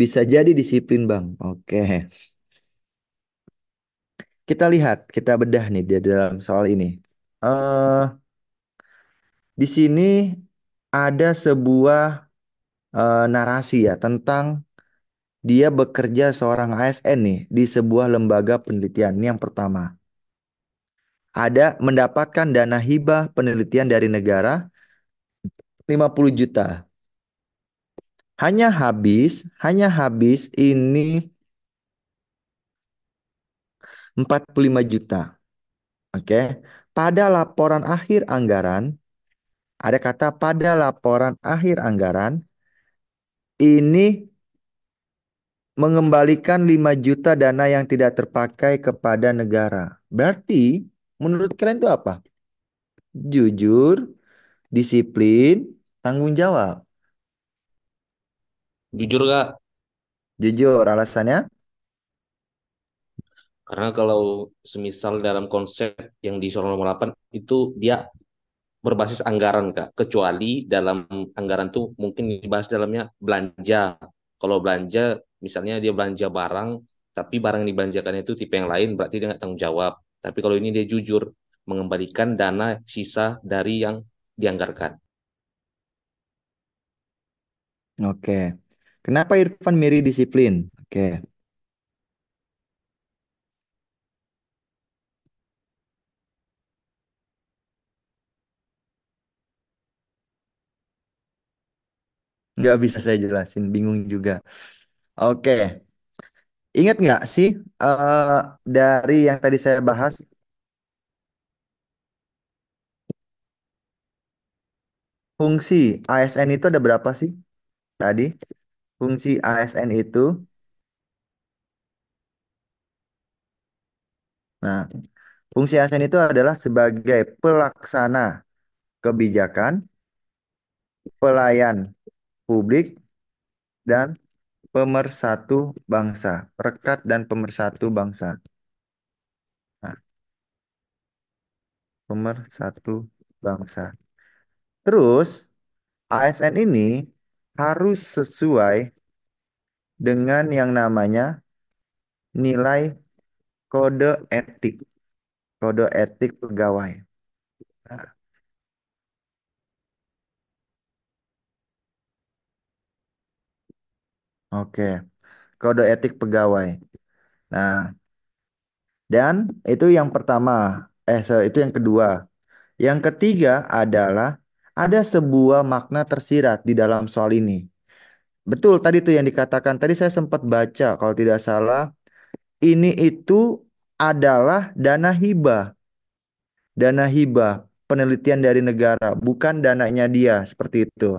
bisa jadi disiplin, Bang. Oke. Kita lihat, kita bedah nih di dalam soal ini. eh di sini ada sebuah narasi ya tentang dia bekerja seorang ASN nih di sebuah lembaga penelitian. Ini yang pertama. Ada mendapatkan dana hibah penelitian dari negara 50 juta. Hanya habis ini 45 juta. Oke. pada laporan akhir anggaran, ada kata pada laporan akhir anggaran, ini mengembalikan 5 juta dana yang tidak terpakai kepada negara. Berarti menurut kalian itu apa? Jujur, disiplin, tanggung jawab. Jujur gak? Jujur, alasannya? Karena kalau semisal dalam konsep yang di Soal nomor 8 itu dia berbasis anggaran Kak. Kecuali dalam anggaran tuh mungkin dibahas dalamnya belanja. Kalau belanja misalnya dia belanja barang tapi barang yang dibelanjakan itu tipe yang lain berarti dia nggak tanggung jawab. Tapi kalau ini dia jujur mengembalikan dana sisa dari yang dianggarkan. Oke. Kenapa Irfan Miri disiplin? Oke. Nggak bisa saya jelasin, bingung juga. Oke. Ingat nggak sih eh, dari yang tadi saya bahas, fungsi ASN itu ada berapa sih tadi? Fungsi ASN itu, nah, fungsi ASN itu adalah sebagai pelaksana kebijakan, pelayan publik, dan pemersatu bangsa. Perekat dan pemersatu bangsa. Nah, pemersatu bangsa. Terus, ASN ini harus sesuai dengan yang namanya nilai kode etik. Kode etik pegawai. Nah, oke, kode etik pegawai. Nah, dan itu yang pertama. Itu yang kedua. Yang ketiga adalah ada sebuah makna tersirat di dalam soal ini. Betul tadi tuh yang dikatakan. Tadi saya sempat baca kalau tidak salah. Ini itu adalah dana hibah. Dana hibah penelitian dari negara, bukan dananya dia seperti itu.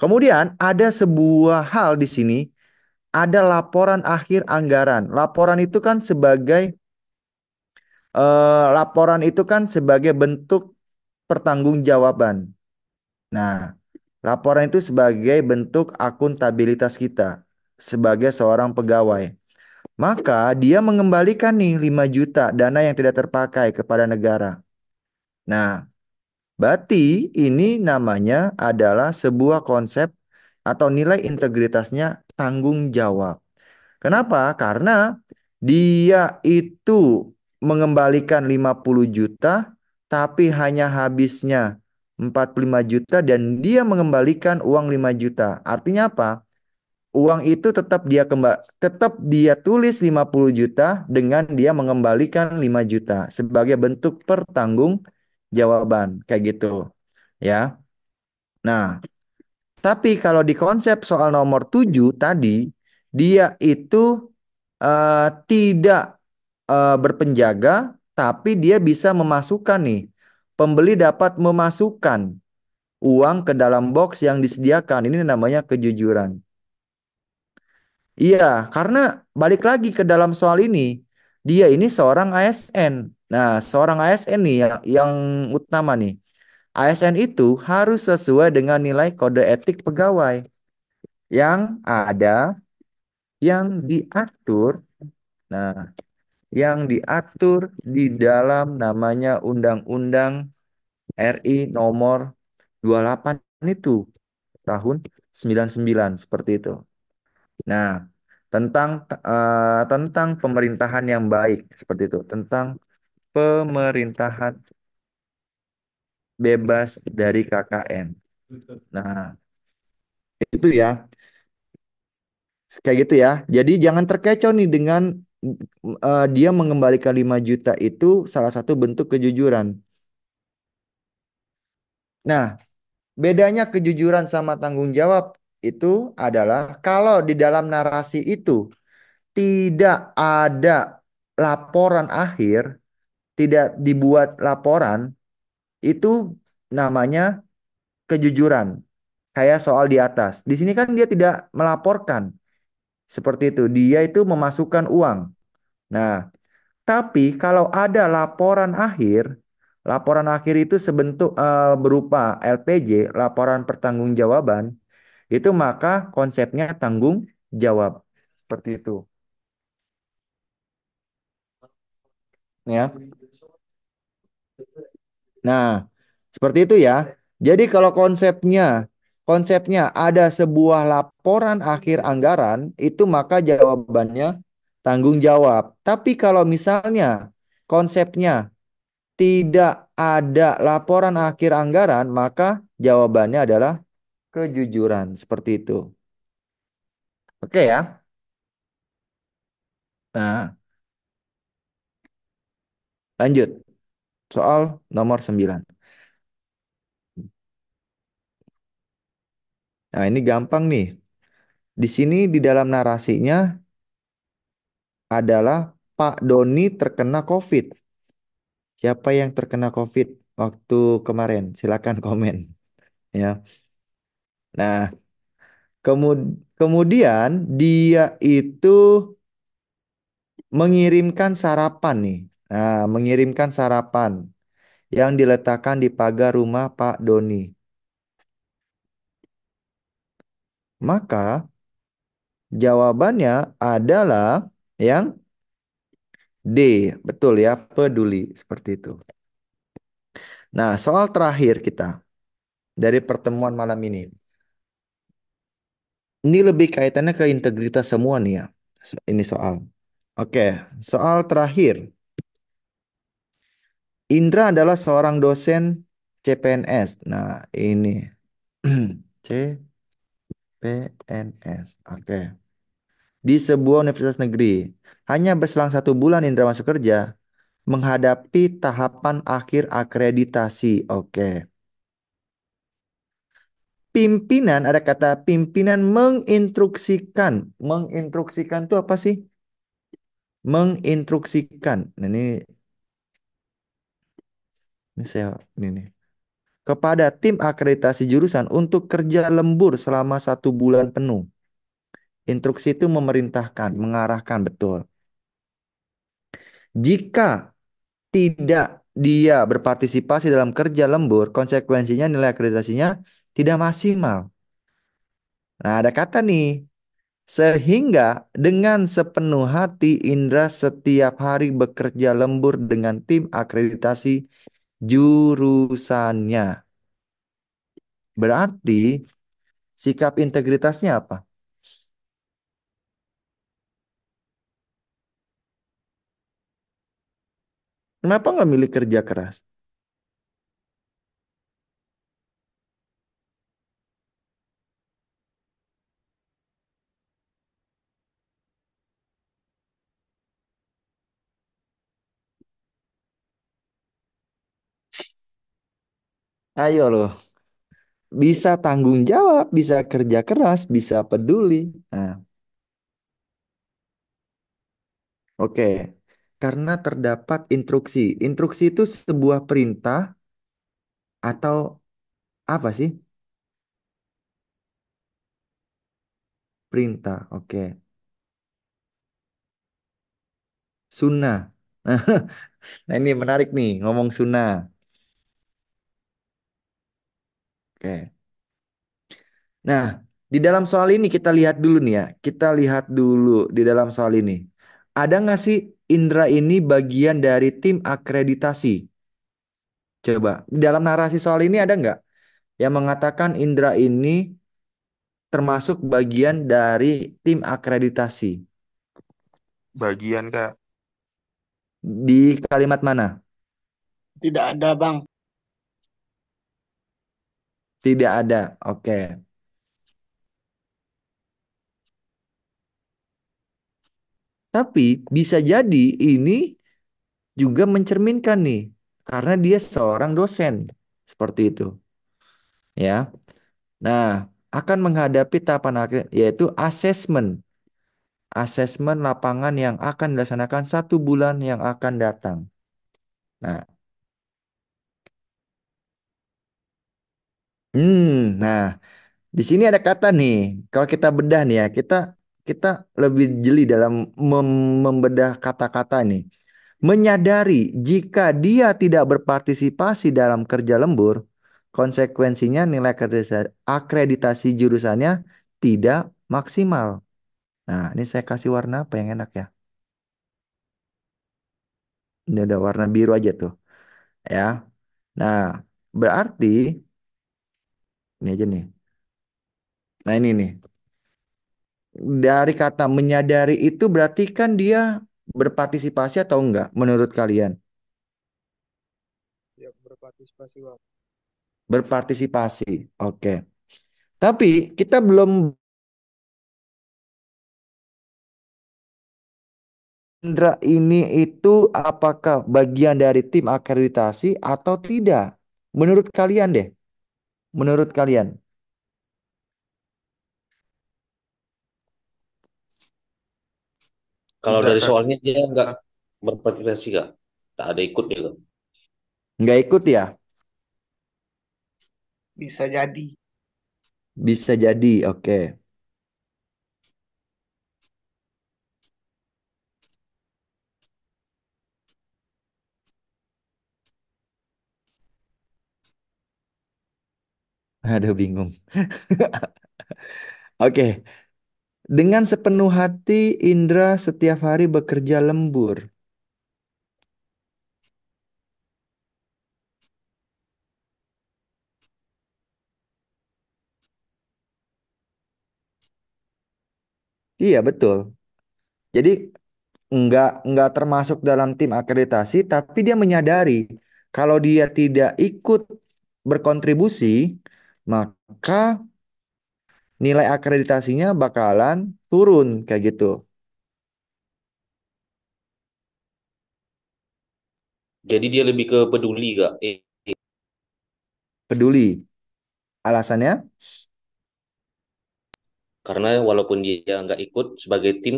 Kemudian ada sebuah hal di sini, ada laporan akhir anggaran. Laporan itu kan sebagai bentuk pertanggungjawaban. Nah, laporan itu sebagai bentuk akuntabilitas kita sebagai seorang pegawai. Maka dia mengembalikan nih 5 juta dana yang tidak terpakai kepada negara. Nah, berarti ini namanya adalah sebuah konsep atau nilai integritasnya tanggung jawab. Kenapa? Karena dia itu mengembalikan 50 juta tapi hanya habisnya 45 juta dan dia mengembalikan uang 5 juta. Artinya apa? Uang itu tetap dia tulis 50 juta dengan dia mengembalikan 5 juta sebagai bentuk pertanggungjawaban kayak gitu. Ya. Nah, tapi kalau di konsep soal nomor 7 tadi, dia itu tidak berpenjaga, tapi dia bisa memasukkan nih. Pembeli dapat memasukkan uang ke dalam box yang disediakan. Ini namanya kejujuran. Iya, karena balik lagi ke dalam soal ini, dia ini seorang ASN. Nah, seorang ASN nih yang utama nih. ASN itu harus sesuai dengan nilai kode etik pegawai yang ada, yang diatur. Nah, yang diatur di dalam namanya Undang-Undang RI nomor 28 itu tahun 99 seperti itu. Nah, tentang tentang pemerintahan yang baik seperti itu, tentang pemerintahan bebas dari KKN. Nah, itu ya, kayak gitu ya. Jadi jangan terkecoh nih dengan dia mengembalikan 5 juta itu salah satu bentuk kejujuran. Nah, bedanya kejujuran sama tanggung jawab itu adalah kalau di dalam narasi itu tidak ada laporan akhir, tidak dibuat laporan, itu namanya kejujuran. Kayak soal di atas. Di sini kan dia tidak melaporkan. Seperti itu. Dia itu memasukkan uang. Nah, tapi kalau ada laporan akhir itu berupa LPJ, laporan pertanggungjawaban, itu maka konsepnya tanggung jawab. Seperti itu. Ya. Nah, seperti itu ya. Jadi kalau konsepnya ada sebuah laporan akhir anggaran, itu maka jawabannya tanggung jawab. Tapi kalau misalnya konsepnya tidak ada laporan akhir anggaran, maka jawabannya adalah kejujuran. Seperti itu. Oke ya. Nah, lanjut. Soal nomor 9. Nah, ini gampang nih. Di sini di dalam narasinya adalah Pak Doni terkena COVID. Siapa yang terkena COVID waktu kemarin? Silakan komen ya. Nah, kemudian dia itu mengirimkan sarapan nih. Nah, mengirimkan sarapan yang diletakkan di pagar rumah Pak Doni. Maka jawabannya adalah yang D. Betul ya, peduli seperti itu. Nah, soal terakhir kita dari pertemuan malam ini. Ini lebih kaitannya ke integritas semua nih ya. Ini soal. Oke, soal terakhir. Indra adalah seorang dosen CPNS. Nah, ini CPNS. Oke. Di sebuah universitas negeri. Hanya berselang 1 bulan Indra masuk kerja. Menghadapi tahapan akhir akreditasi. Oke. Pimpinan, ada kata pimpinan menginstruksikan. Menginstruksikan itu apa sih? Menginstruksikan. Nah, ini saya ini nih. Kepada tim akreditasi jurusan untuk kerja lembur selama 1 bulan penuh. Instruksi itu memerintahkan, mengarahkan, betul. Jika tidak dia berpartisipasi dalam kerja lembur, konsekuensinya nilai akreditasinya tidak maksimal. Nah, ada kata nih, sehingga dengan sepenuh hati Indra setiap hari bekerja lembur dengan tim akreditasi jurusannya. Berarti sikap integritasnya apa? Kenapa nggak milih kerja keras? Ayo loh, bisa tanggung jawab, bisa kerja keras, bisa peduli. Nah, oke. Karena terdapat instruksi. Instruksi itu sebuah perintah atau apa sih? Perintah, oke. Sunnah. Nah, ini menarik nih, ngomong sunnah. Oke. Nah, di dalam soal ini kita lihat dulu nih ya. Kita lihat dulu di dalam soal ini. Ada nggak sih Indra ini bagian dari tim akreditasi? Coba, di dalam narasi soal ini ada nggak yang mengatakan Indra ini termasuk bagian dari tim akreditasi? Bagian Kak. Di kalimat mana? Tidak ada, Bang. Tidak ada. Oke. Tapi bisa jadi ini juga mencerminkan nih, karena dia seorang dosen. Seperti itu. Ya. Nah, akan menghadapi tahapan akhir, yaitu asesmen. Asesmen lapangan yang akan dilaksanakan 1 bulan yang akan datang. Nah, nah, di sini ada kata nih. Kalau kita bedah nih ya, kita lebih jeli dalam membedah kata-kata nih. Menyadari jika dia tidak berpartisipasi dalam kerja lembur, konsekuensinya nilai akreditasi jurusannya tidak maksimal. Nah, ini saya kasih warna apa yang enak ya? Ini udah warna biru aja tuh, ya. Nah, berarti ini aja nih. Nah, ini nih. Dari kata menyadari itu berarti kan dia berpartisipasi atau enggak menurut kalian? Ya, berpartisipasi, Bang. Berpartisipasi. Oke. Tapi kita belum Indra ini itu apakah bagian dari tim akreditasi atau tidak? Menurut kalian deh. Menurut kalian. Kalau Tidak, dari Kak. soalnya dia nggak berpartisipasi Kak. Tak ada ikut dia Kak. Nggak ikut ya? Bisa jadi. Bisa jadi. Oke. Aduh bingung. Oke. Dengan sepenuh hati Indra setiap hari bekerja lembur. Iya betul. Jadi nggak termasuk dalam tim akreditasi, tapi dia menyadari kalau dia tidak ikut berkontribusi, maka nilai akreditasinya bakalan turun kayak gitu. Jadi dia lebih ke peduli Kak. Peduli. Alasannya? Karena walaupun dia nggak ikut sebagai tim,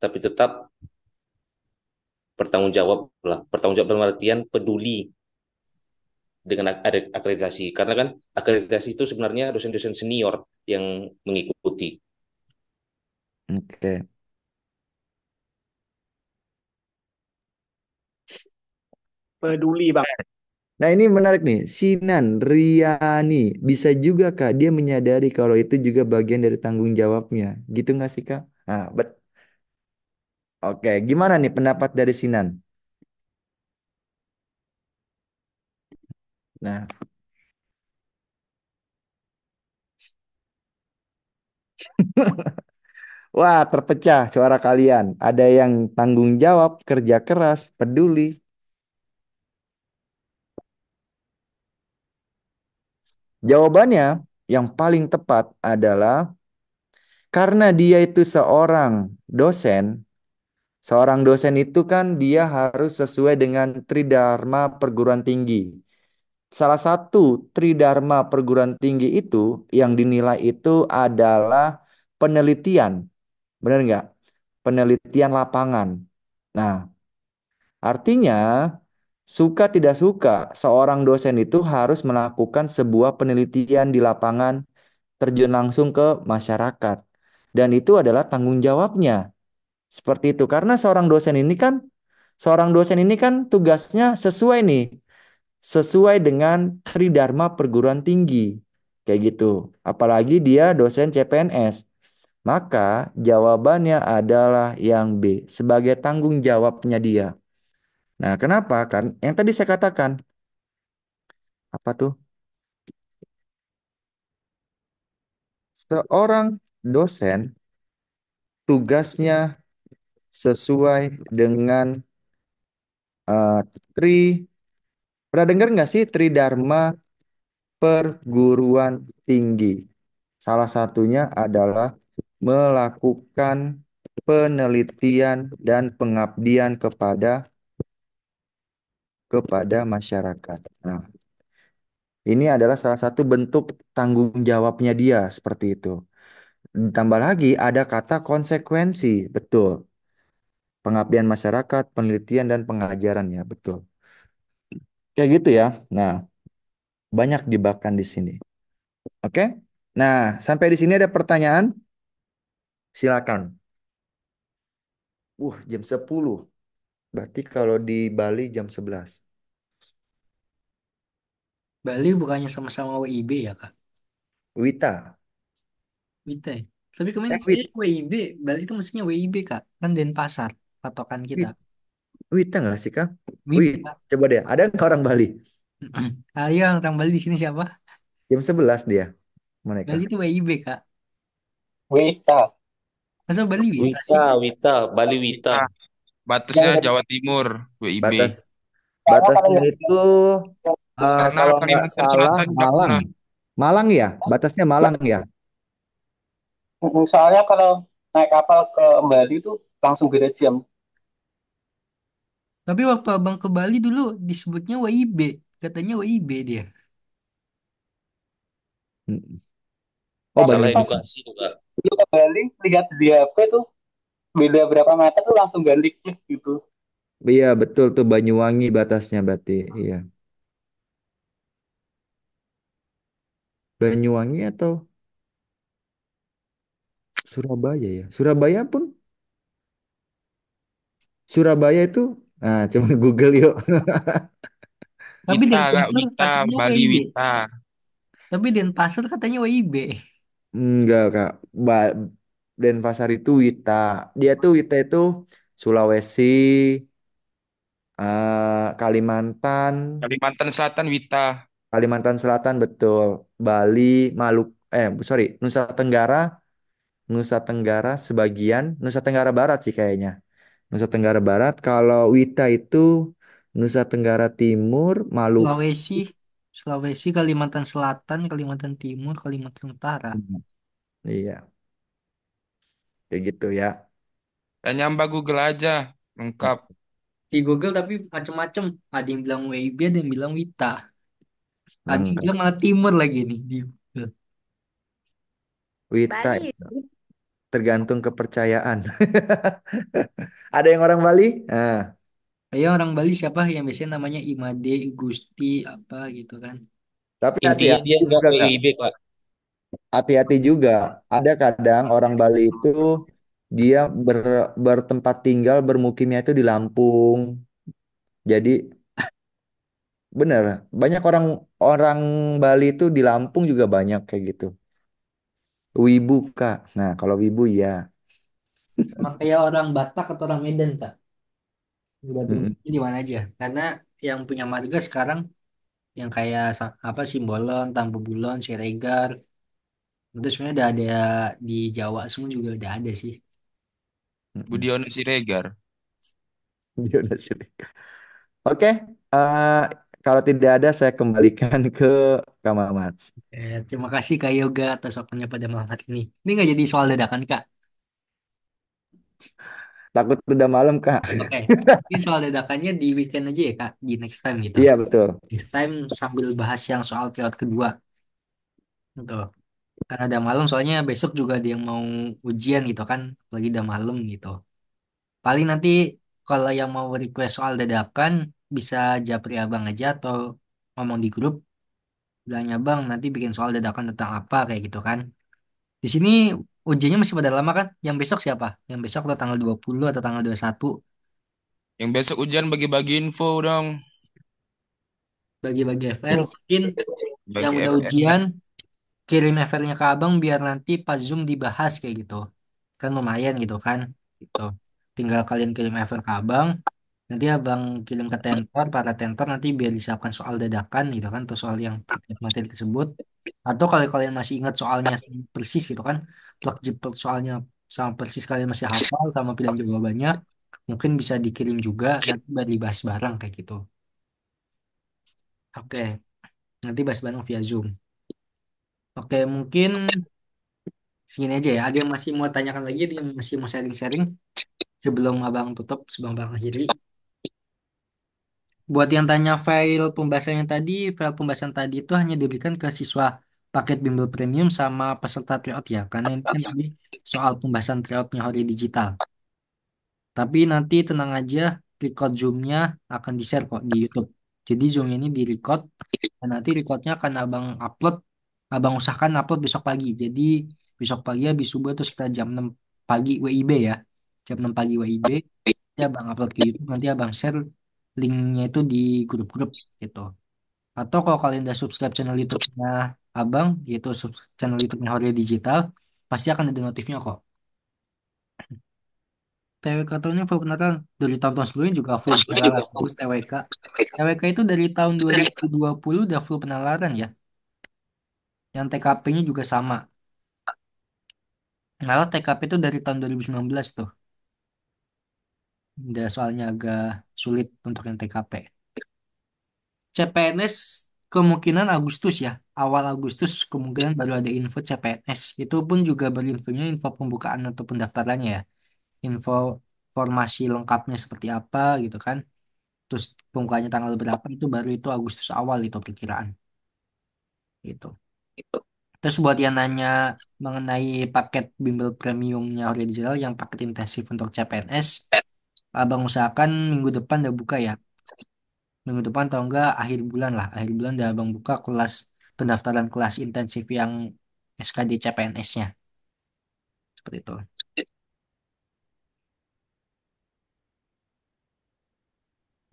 tapi tetap bertanggung jawab lah. Bertanggung jawab dalam artian peduli dengan akreditasi. Karena kan akreditasi itu sebenarnya dosen-dosen senior yang mengikuti. Oke. Peduli, Bang. Nah ini menarik nih, Sinan Riani bisa juga Kak dia menyadari kalau itu juga bagian dari tanggung jawabnya, gitu nggak sih Kak? Nah, Oke, gimana nih pendapat dari Sinan? Nah, wah terpecah suara kalian. Ada yang tanggung jawab, kerja keras, peduli. Jawabannya yang paling tepat adalah karena dia itu dosen, seorang dosen itu kan dia harus sesuai dengan Tridharma perguruan tinggi. Salah satu Tridharma perguruan tinggi itu yang dinilai itu adalah penelitian. Benar nggak? Penelitian lapangan. Nah, artinya suka tidak suka seorang dosen itu harus melakukan sebuah penelitian di lapangan terjun langsung ke masyarakat. Dan itu adalah tanggung jawabnya. Seperti itu. Karena seorang dosen ini kan tugasnya sesuai nih, sesuai dengan Tridharma perguruan tinggi. Kayak gitu. Apalagi dia dosen CPNS. Maka jawabannya adalah yang B, sebagai tanggung jawabnya dia. Nah, kenapa? Kan yang tadi saya katakan, apa tuh? Seorang dosen tugasnya sesuai dengan eh, tri pernah dengar nggak sih Tridharma perguruan tinggi? Salah satunya adalah melakukan penelitian dan pengabdian kepada masyarakat. Nah, ini adalah salah satu bentuk tanggung jawabnya dia seperti itu. Ditambah lagi ada kata konsekuensi, betul. Pengabdian masyarakat, penelitian dan pengajaran ya, betul. Kayak gitu ya. Nah, banyak jebakan di sini. Oke? Nah, sampai di sini ada pertanyaan? Silakan. Jam 10. Berarti kalau di Bali jam 11. Bali bukannya sama-sama WIB ya, Kak? Wita. Wita ya? Tapi kemarin saya Wit. WIB, Bali itu mestinya WIB, Kak. Kan Denpasar, patokan kita. Wit. Wita nggak sih, Kak? WIB, Wit. Kak. Coba deh. Ada nggak orang Bali? Ayo, orang Bali di sini siapa? Jam 11 dia. Mereka. Bali itu WIB, Kak. Wita. Masa Bali Wita sih? Wita, Wita, Bali Wita. Wita. Batasnya Jawa Timur, WIB. Batas Soalnya kalau batasnya yang itu Karena kalau nggak Kalimantan salah Selatan nggak Malang. pernah. Malang ya? Batasnya Malang ya? soalnya kalau naik kapal ke Bali itu langsung beda jam. Tapi waktu abang ke Bali dulu disebutnya WIB. Katanya WIB dia. Mm. Oh, Tapi Salah pas Banyuwangi. edukasi tuh, Kak. dulu ke Bali lihat di HP tuh beda berapa meter tuh langsung balik gitu. Iya, betul tuh Banyuwangi batasnya berarti. Iya. Banyuwangi atau Surabaya ya? Surabaya itu coba Google yuk. Tapi Wita, Kak, Denpasar Wita, katanya Bali WIB. Wita. Tapi Denpasar katanya WIB. Enggak, Kak. Denpasar itu Wita. Dia tuh Wita itu Sulawesi, Kalimantan, Kalimantan Selatan Wita. Kalimantan Selatan betul. Bali, sorry, Nusa Tenggara sebagian, Nusa Tenggara Barat sih kayaknya. Nusa Tenggara Barat. Kalau Wita itu Nusa Tenggara Timur, Maluku. Sulawesi, Sulawesi, Kalimantan Selatan, Kalimantan Timur, Kalimantan Utara. Iya, kayak gitu ya. Dan nyamba Google aja, lengkap. Di Google tapi macem-macem. Ada yang bilang WIB, ada yang bilang Wita. Ada yang Mantap. bilang malah Timur lagi nih di Google. Wita Bali. tergantung kepercayaan. Ada yang orang Bali? Nah, Kayak orang Bali siapa yang biasanya namanya Imade, Gusti, apa gitu kan. tapi Intinya hati-hati dia nggak juga, Kak. WIB, Kak. Hati-hati juga. Ada kadang orang Bali itu dia bertempat tinggal bermukimnya itu di Lampung. Jadi bener, banyak orang orang Bali itu di Lampung juga banyak kayak gitu. Wibu, Kak. Nah, kalau wibu ya. Sama kayak orang Batak atau orang Medan, Kak. Udah Mm-mm. di mana aja. Karena yang punya marga sekarang yang kayak apa Simbolon, Tampu Bulon, Siregar. Itu sebenarnya udah ada di Jawa semua juga udah ada sih. Mm-mm. Budiono Siregar. Dia udah sini. Oke, eh, kalau tidak ada saya kembalikan ke Kak Mamat. Terima kasih Kak Yoga atas waktunya pada malam hari ini. Ini nggak jadi soal dadakan Kak. Takut udah malam, Kak. Oke, ini soal dadakannya di weekend aja ya Kak, di next time gitu. Iya, betul. Next time sambil bahas yang soal periode kedua. Gitu. Karena udah malam soalnya besok juga ada yang mau ujian gitu kan, lagi udah malam gitu. Paling nanti kalau yang mau request soal dadakan bisa japri abang aja atau ngomong di grup, bilangnya bang nanti bikin soal dadakan tentang apa kayak gitu kan. Di sini ujiannya masih pada lama kan? Yang besok siapa? Yang besok atau tanggal 20 atau tanggal 21 Yang besok ujian bagi-bagi info dong. bagi-bagi FR. Mungkin yang Bagi udah FR. ujian kirim FR-nya ke abang biar nanti pas Zoom dibahas kayak gitu. Kan lumayan gitu kan. Gitu. Tinggal kalian kirim FR ke abang. Nanti abang kirim ke tentor, para tentor nanti biar disiapkan soal dadakan gitu kan. Atau soal yang terkait materi tersebut. Atau kalau kalian masih ingat soalnya persis gitu kan. Plak jepret soalnya sama persis kalian masih hafal sama pilihan jawabannya. Mungkin bisa dikirim juga nanti biar dibahas bareng kayak gitu. Oke, nanti bahas bareng via Zoom. Oke, mungkin segini aja ya. Ada yang masih mau tanyakan lagi, ada yang masih mau sharing-sharing sebelum abang tutup, sebelum abang akhiri. Buat yang tanya file pembahasan tadi itu hanya diberikan ke siswa paket Bimbel Premium sama peserta tryout ya. Karena ini kan tadi soal pembahasan tryoutnya Hori Digital. Tapi nanti tenang aja, record Zoom-nya akan di-share kok di YouTube. Jadi Zoom-nya ini di-record dan nanti recordnya akan abang upload, abang usahakan upload besok pagi. Jadi besok pagi habis subuh itu sekitar jam 6 pagi WIB ya. Jam 6 pagi WIB, ya abang upload ke YouTube, nanti abang share linknya itu di grup-grup gitu. Atau kalau kalian udah subscribe channel YouTube-nya abang, yaitu channel YouTube-nya Horia Digital, pasti akan ada notifnya kok. TWK tahun ini full penerangan. Dari tahun-tahun sebelumnya juga full penalaran. Terus TWK. TWK itu dari tahun 2020 udah full penalaran ya. Yang TKP-nya juga sama. Malah TKP itu dari tahun 2019 tuh. Udah soalnya agak sulit untuk yang TKP. CPNS kemungkinan Agustus ya. Awal Agustus kemungkinan baru ada info CPNS. Itu pun juga baru infonya info pembukaan atau pendaftarannya ya. Info formasi lengkapnya seperti apa gitu kan. Terus pembukaannya tanggal berapa itu baru itu Agustus awal itu perkiraan gitu. Terus buat yang nanya mengenai paket bimbel premiumnya Ori Digital yang paket intensif untuk CPNS, abang usahakan minggu depan udah buka ya. Minggu depan atau enggak akhir bulan lah. Akhir bulan udah abang buka kelas pendaftaran kelas intensif yang SKD CPNS-nya. Seperti itu.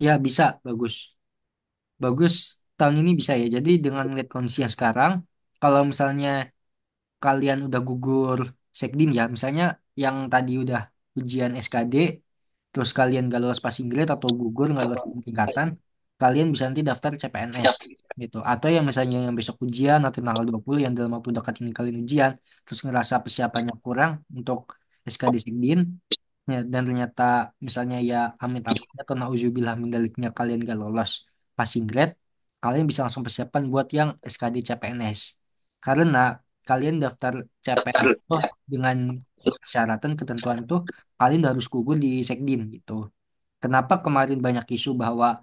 Ya bisa, bagus. Bagus tahun ini bisa ya. Jadi dengan lihat kondisi yang sekarang, kalau misalnya kalian udah gugur sekdin ya, misalnya yang tadi udah ujian SKD, terus kalian gak lolos passing grade atau gugur nggak lolos tingkatan, kalian bisa nanti daftar CPNS gitu. Atau yang misalnya yang besok ujian nanti tanggal 20 yang dalam waktu dekat ini kalian ujian, terus ngerasa persiapannya kurang untuk SKD sekdin, ya, dan ternyata misalnya ya amit-amit atau nauzubillah min daliknya kalian gak lolos passing grade, kalian bisa langsung persiapan buat yang SKD CPNS. Karena kalian daftar CPNS tuh dengan persyaratan ketentuan tuh kalian harus gugur di Sekdin gitu. Kenapa kemarin banyak isu bahwa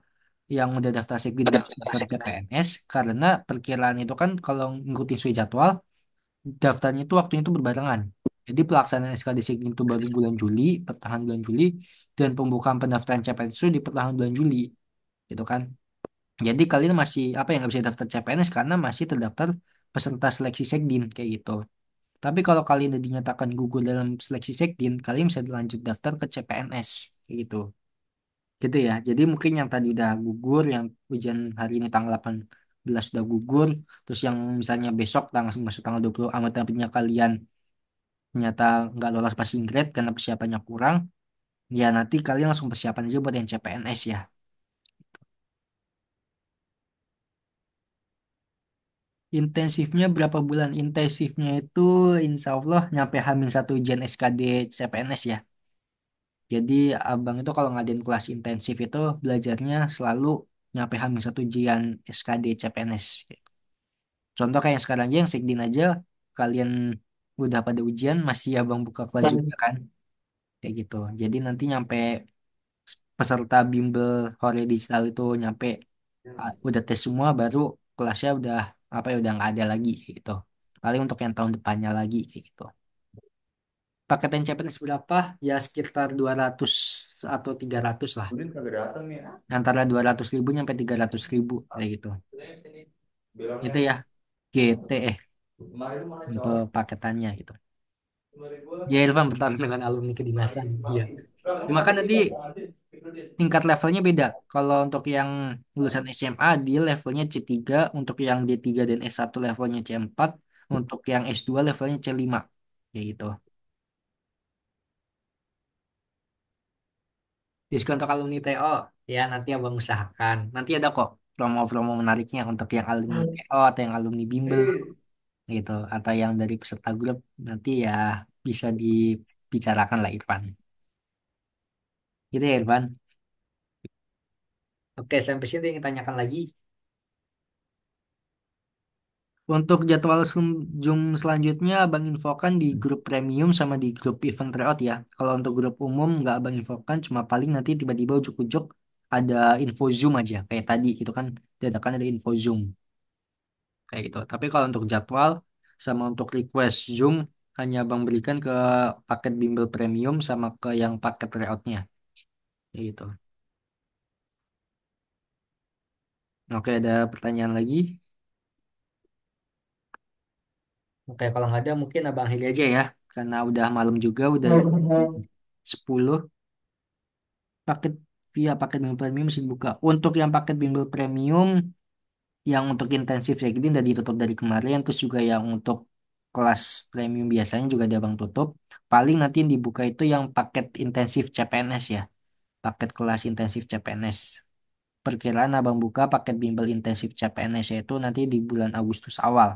yang udah daftar Sekdin harus daftar CPNS? Karena perkiraan itu kan kalau ngikutin sesuai jadwal, daftarnya itu waktunya itu berbarengan. Jadi pelaksanaan SKD Sekdin itu baru bulan Juli, pertengahan bulan Juli, dan pembukaan pendaftaran CPNS itu di pertengahan bulan Juli, gitu kan. Jadi kalian masih apa yang nggak bisa daftar CPNS karena masih terdaftar peserta seleksi Sekdin kayak gitu. Tapi kalau kalian udah dinyatakan gugur dalam seleksi Sekdin, kalian bisa lanjut daftar ke CPNS kayak gitu. Gitu ya. Jadi mungkin yang tadi udah gugur, yang ujian hari ini tanggal 18 udah gugur, terus yang misalnya besok tanggal masuk tanggal 20 amat-amatnya kalian ternyata nggak lolos passing grade karena persiapannya kurang, ya nanti kalian langsung persiapan aja buat yang CPNS ya. Intensifnya berapa bulan? Intensifnya itu insya Allah nyampe Hamin satu ujian SKD CPNS ya. Jadi abang itu kalau ngadain kelas intensif itu belajarnya selalu nyampe Hamin satu ujian SKD CPNS. Contoh kayak yang sekarang aja yang Sekdin aja kalian udah pada ujian masih abang buka kelas juga kan? Kayak gitu. Jadi nanti nyampe peserta bimbel Hore Digital itu nyampe udah tes semua baru kelasnya udah apa ya udah nggak ada lagi kayak gitu. Paling untuk yang tahun depannya lagi kayak gitu. Paket CPNS berapa? Ya sekitar 200 atau 300 lah. Udin kagak datang nih. Antara 200.000 sampai 300.000 kayak gitu. Itu ya GT untuk paketannya gitu. Ya Irfan bertarung dengan alumni kedinasan. Iya. Cuma kan nanti tingkat levelnya beda. Kalau untuk yang lulusan SMA dia levelnya C3, untuk yang D3 dan S1 levelnya C4, untuk yang S2 levelnya C5. Kayak gitu. Diskon untuk alumni TO ya nanti abang usahakan. Nanti ada kok promo-promo menariknya untuk yang alumni TO atau yang alumni bimbel gitu atau yang dari peserta grup nanti ya bisa dibicarakan lah Irfan. Gitu ya Irfan. Oke, sampai sini yang tanyakan lagi. Untuk jadwal Zoom selanjutnya Abang infokan di grup premium sama di grup event tryout ya. Kalau untuk grup umum nggak Abang infokan, cuma paling nanti tiba-tiba ujuk-ujuk ada info Zoom aja. Kayak tadi itu kan dadakan ada info Zoom. Kayak gitu. Tapi kalau untuk jadwal sama untuk request Zoom hanya Abang berikan ke paket bimbel premium sama ke yang paket tryoutnya. Kayak gitu. Oke, ada pertanyaan lagi? Oke, kalau nggak ada mungkin Abang akhiri aja ya. Karena udah malam juga, udah jam 10. Paket via paket bimbel premium masih dibuka. Untuk yang paket bimbel premium, yang untuk intensif reading udah ditutup dari kemarin. Terus juga yang untuk kelas premium biasanya juga ada Abang tutup. Paling nanti yang dibuka itu yang paket intensif CPNS ya. Paket kelas intensif CPNS. Perkiraan Abang buka paket bimbel intensif CPNS itu nanti di bulan Agustus awal.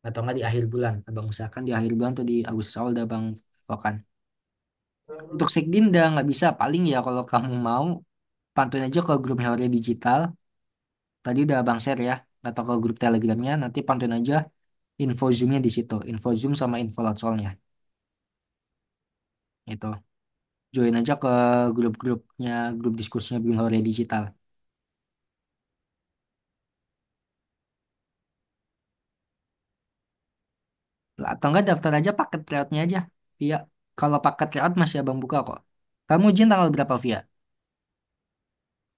Atau enggak di akhir bulan. Abang usahakan di akhir bulan tuh di Agustus awal udah Abang infokan. Untuk Sekdin udah nggak bisa. Paling ya kalau kamu mau pantauin aja ke grup Hore Digital. Tadi udah Abang share ya. Atau ke grup Telegramnya. Nanti pantauin aja info Zoom-nya di situ. Info Zoom sama info Lotsol-nya. Itu. Join aja ke grup-grupnya, grup diskusinya Bim Hore Digital. Atau enggak daftar aja paket tryout-nya aja. Via. Kalau paket tryout masih Abang buka kok. Kamu ujian tanggal berapa Via?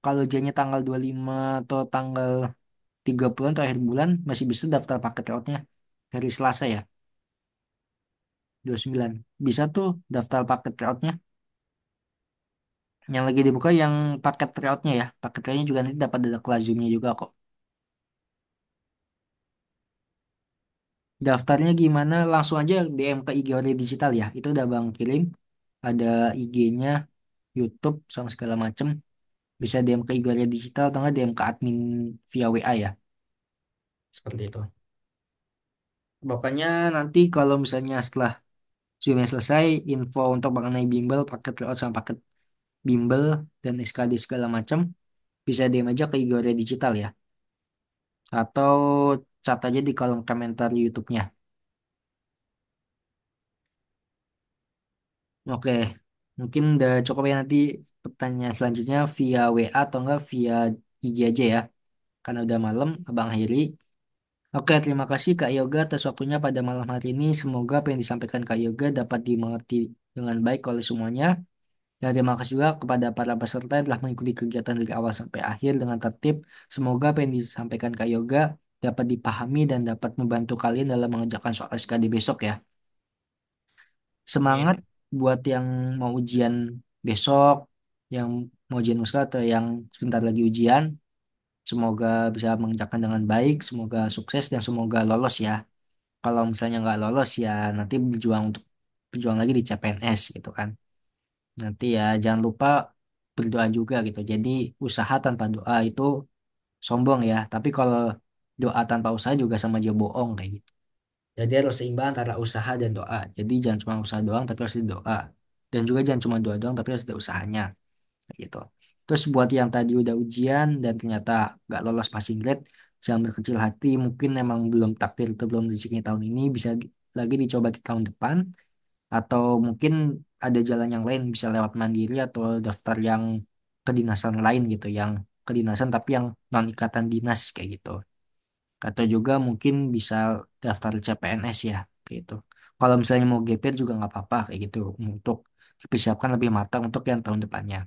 Kalau ujiannya tanggal 25 atau tanggal 30 atau akhir bulan masih bisa daftar paket tryout-nya. Hari Selasa ya, 29. Bisa tuh daftar paket tryout-nya. Yang lagi dibuka yang paket tryout-nya ya. Paket tryout-nya juga nanti dapat ada kelas Zoom-nya juga kok. Daftarnya gimana? Langsung aja DM ke IG Ori Digital ya. Itu udah Bang kirim. Ada IG-nya, YouTube, sama segala macem. Bisa DM ke IG Ori Digital atau nggak DM ke admin via WA ya. Seperti itu. Pokoknya nanti kalau misalnya setelah Zoom-nya selesai, info untuk mengenai bimbel, paket tryout sama paket bimbel, dan SKD segala macam, bisa DM aja ke IG Ori Digital ya. Atau chat aja di kolom komentar YouTube-nya. Oke, mungkin udah cukup ya nanti pertanyaan selanjutnya via WA atau enggak via IG aja ya. Karena udah malam, Abang akhiri. Oke, terima kasih Kak Yoga atas waktunya pada malam hari ini. Semoga apa yang disampaikan Kak Yoga dapat dimengerti dengan baik oleh semuanya. Dan terima kasih juga kepada para peserta yang telah mengikuti kegiatan dari awal sampai akhir dengan tertib. Semoga apa yang disampaikan Kak Yoga dapat dipahami dan dapat membantu kalian dalam mengerjakan soal SKD besok ya. Semangat Amin. buat yang mau ujian besok, yang mau ujian musta atau yang sebentar lagi ujian. Semoga bisa mengerjakan dengan baik, semoga sukses dan semoga lolos ya. Kalau misalnya nggak lolos ya nanti berjuang lagi di CPNS gitu kan. Nanti ya jangan lupa berdoa juga gitu. Jadi usaha tanpa doa itu sombong ya. Tapi kalau doa tanpa usaha juga sama aja bohong kayak gitu. Jadi harus seimbang antara usaha dan doa. Jadi jangan cuma usaha doang tapi harus ada doa. Dan juga jangan cuma doa doang tapi harus ada usahanya. Kayak gitu. Terus buat yang tadi udah ujian dan ternyata nggak lolos passing grade, jangan berkecil hati. Mungkin emang belum takdir atau belum rezekinya tahun ini, bisa lagi dicoba di tahun depan. Atau mungkin ada jalan yang lain, bisa lewat mandiri atau daftar yang kedinasan lain gitu. Yang kedinasan tapi yang non ikatan dinas kayak gitu. Atau juga mungkin bisa daftar CPNS ya, kayak gitu. Kalau misalnya mau GPR juga nggak apa-apa kayak gitu untuk dipersiapkan lebih matang untuk yang tahun depannya.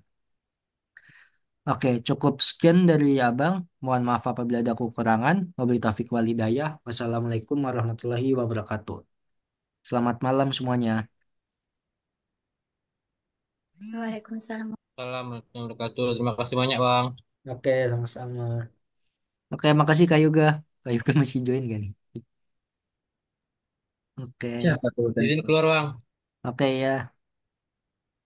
Oke, cukup sekian dari Abang. Mohon maaf apabila ada kekurangan. Wabillahi taufiq wal hidayah. Wassalamualaikum warahmatullahi wabarakatuh. Selamat malam semuanya. Waalaikumsalam. Assalamualaikum warahmatullahi wabarakatuh. Terima kasih banyak, Bang. Oke, sama-sama. Oke, makasih Kak Yoga. Kak Yoga masih join gak nih? Oke, Siapa tuh? Izin keluar, Bang. oke ya.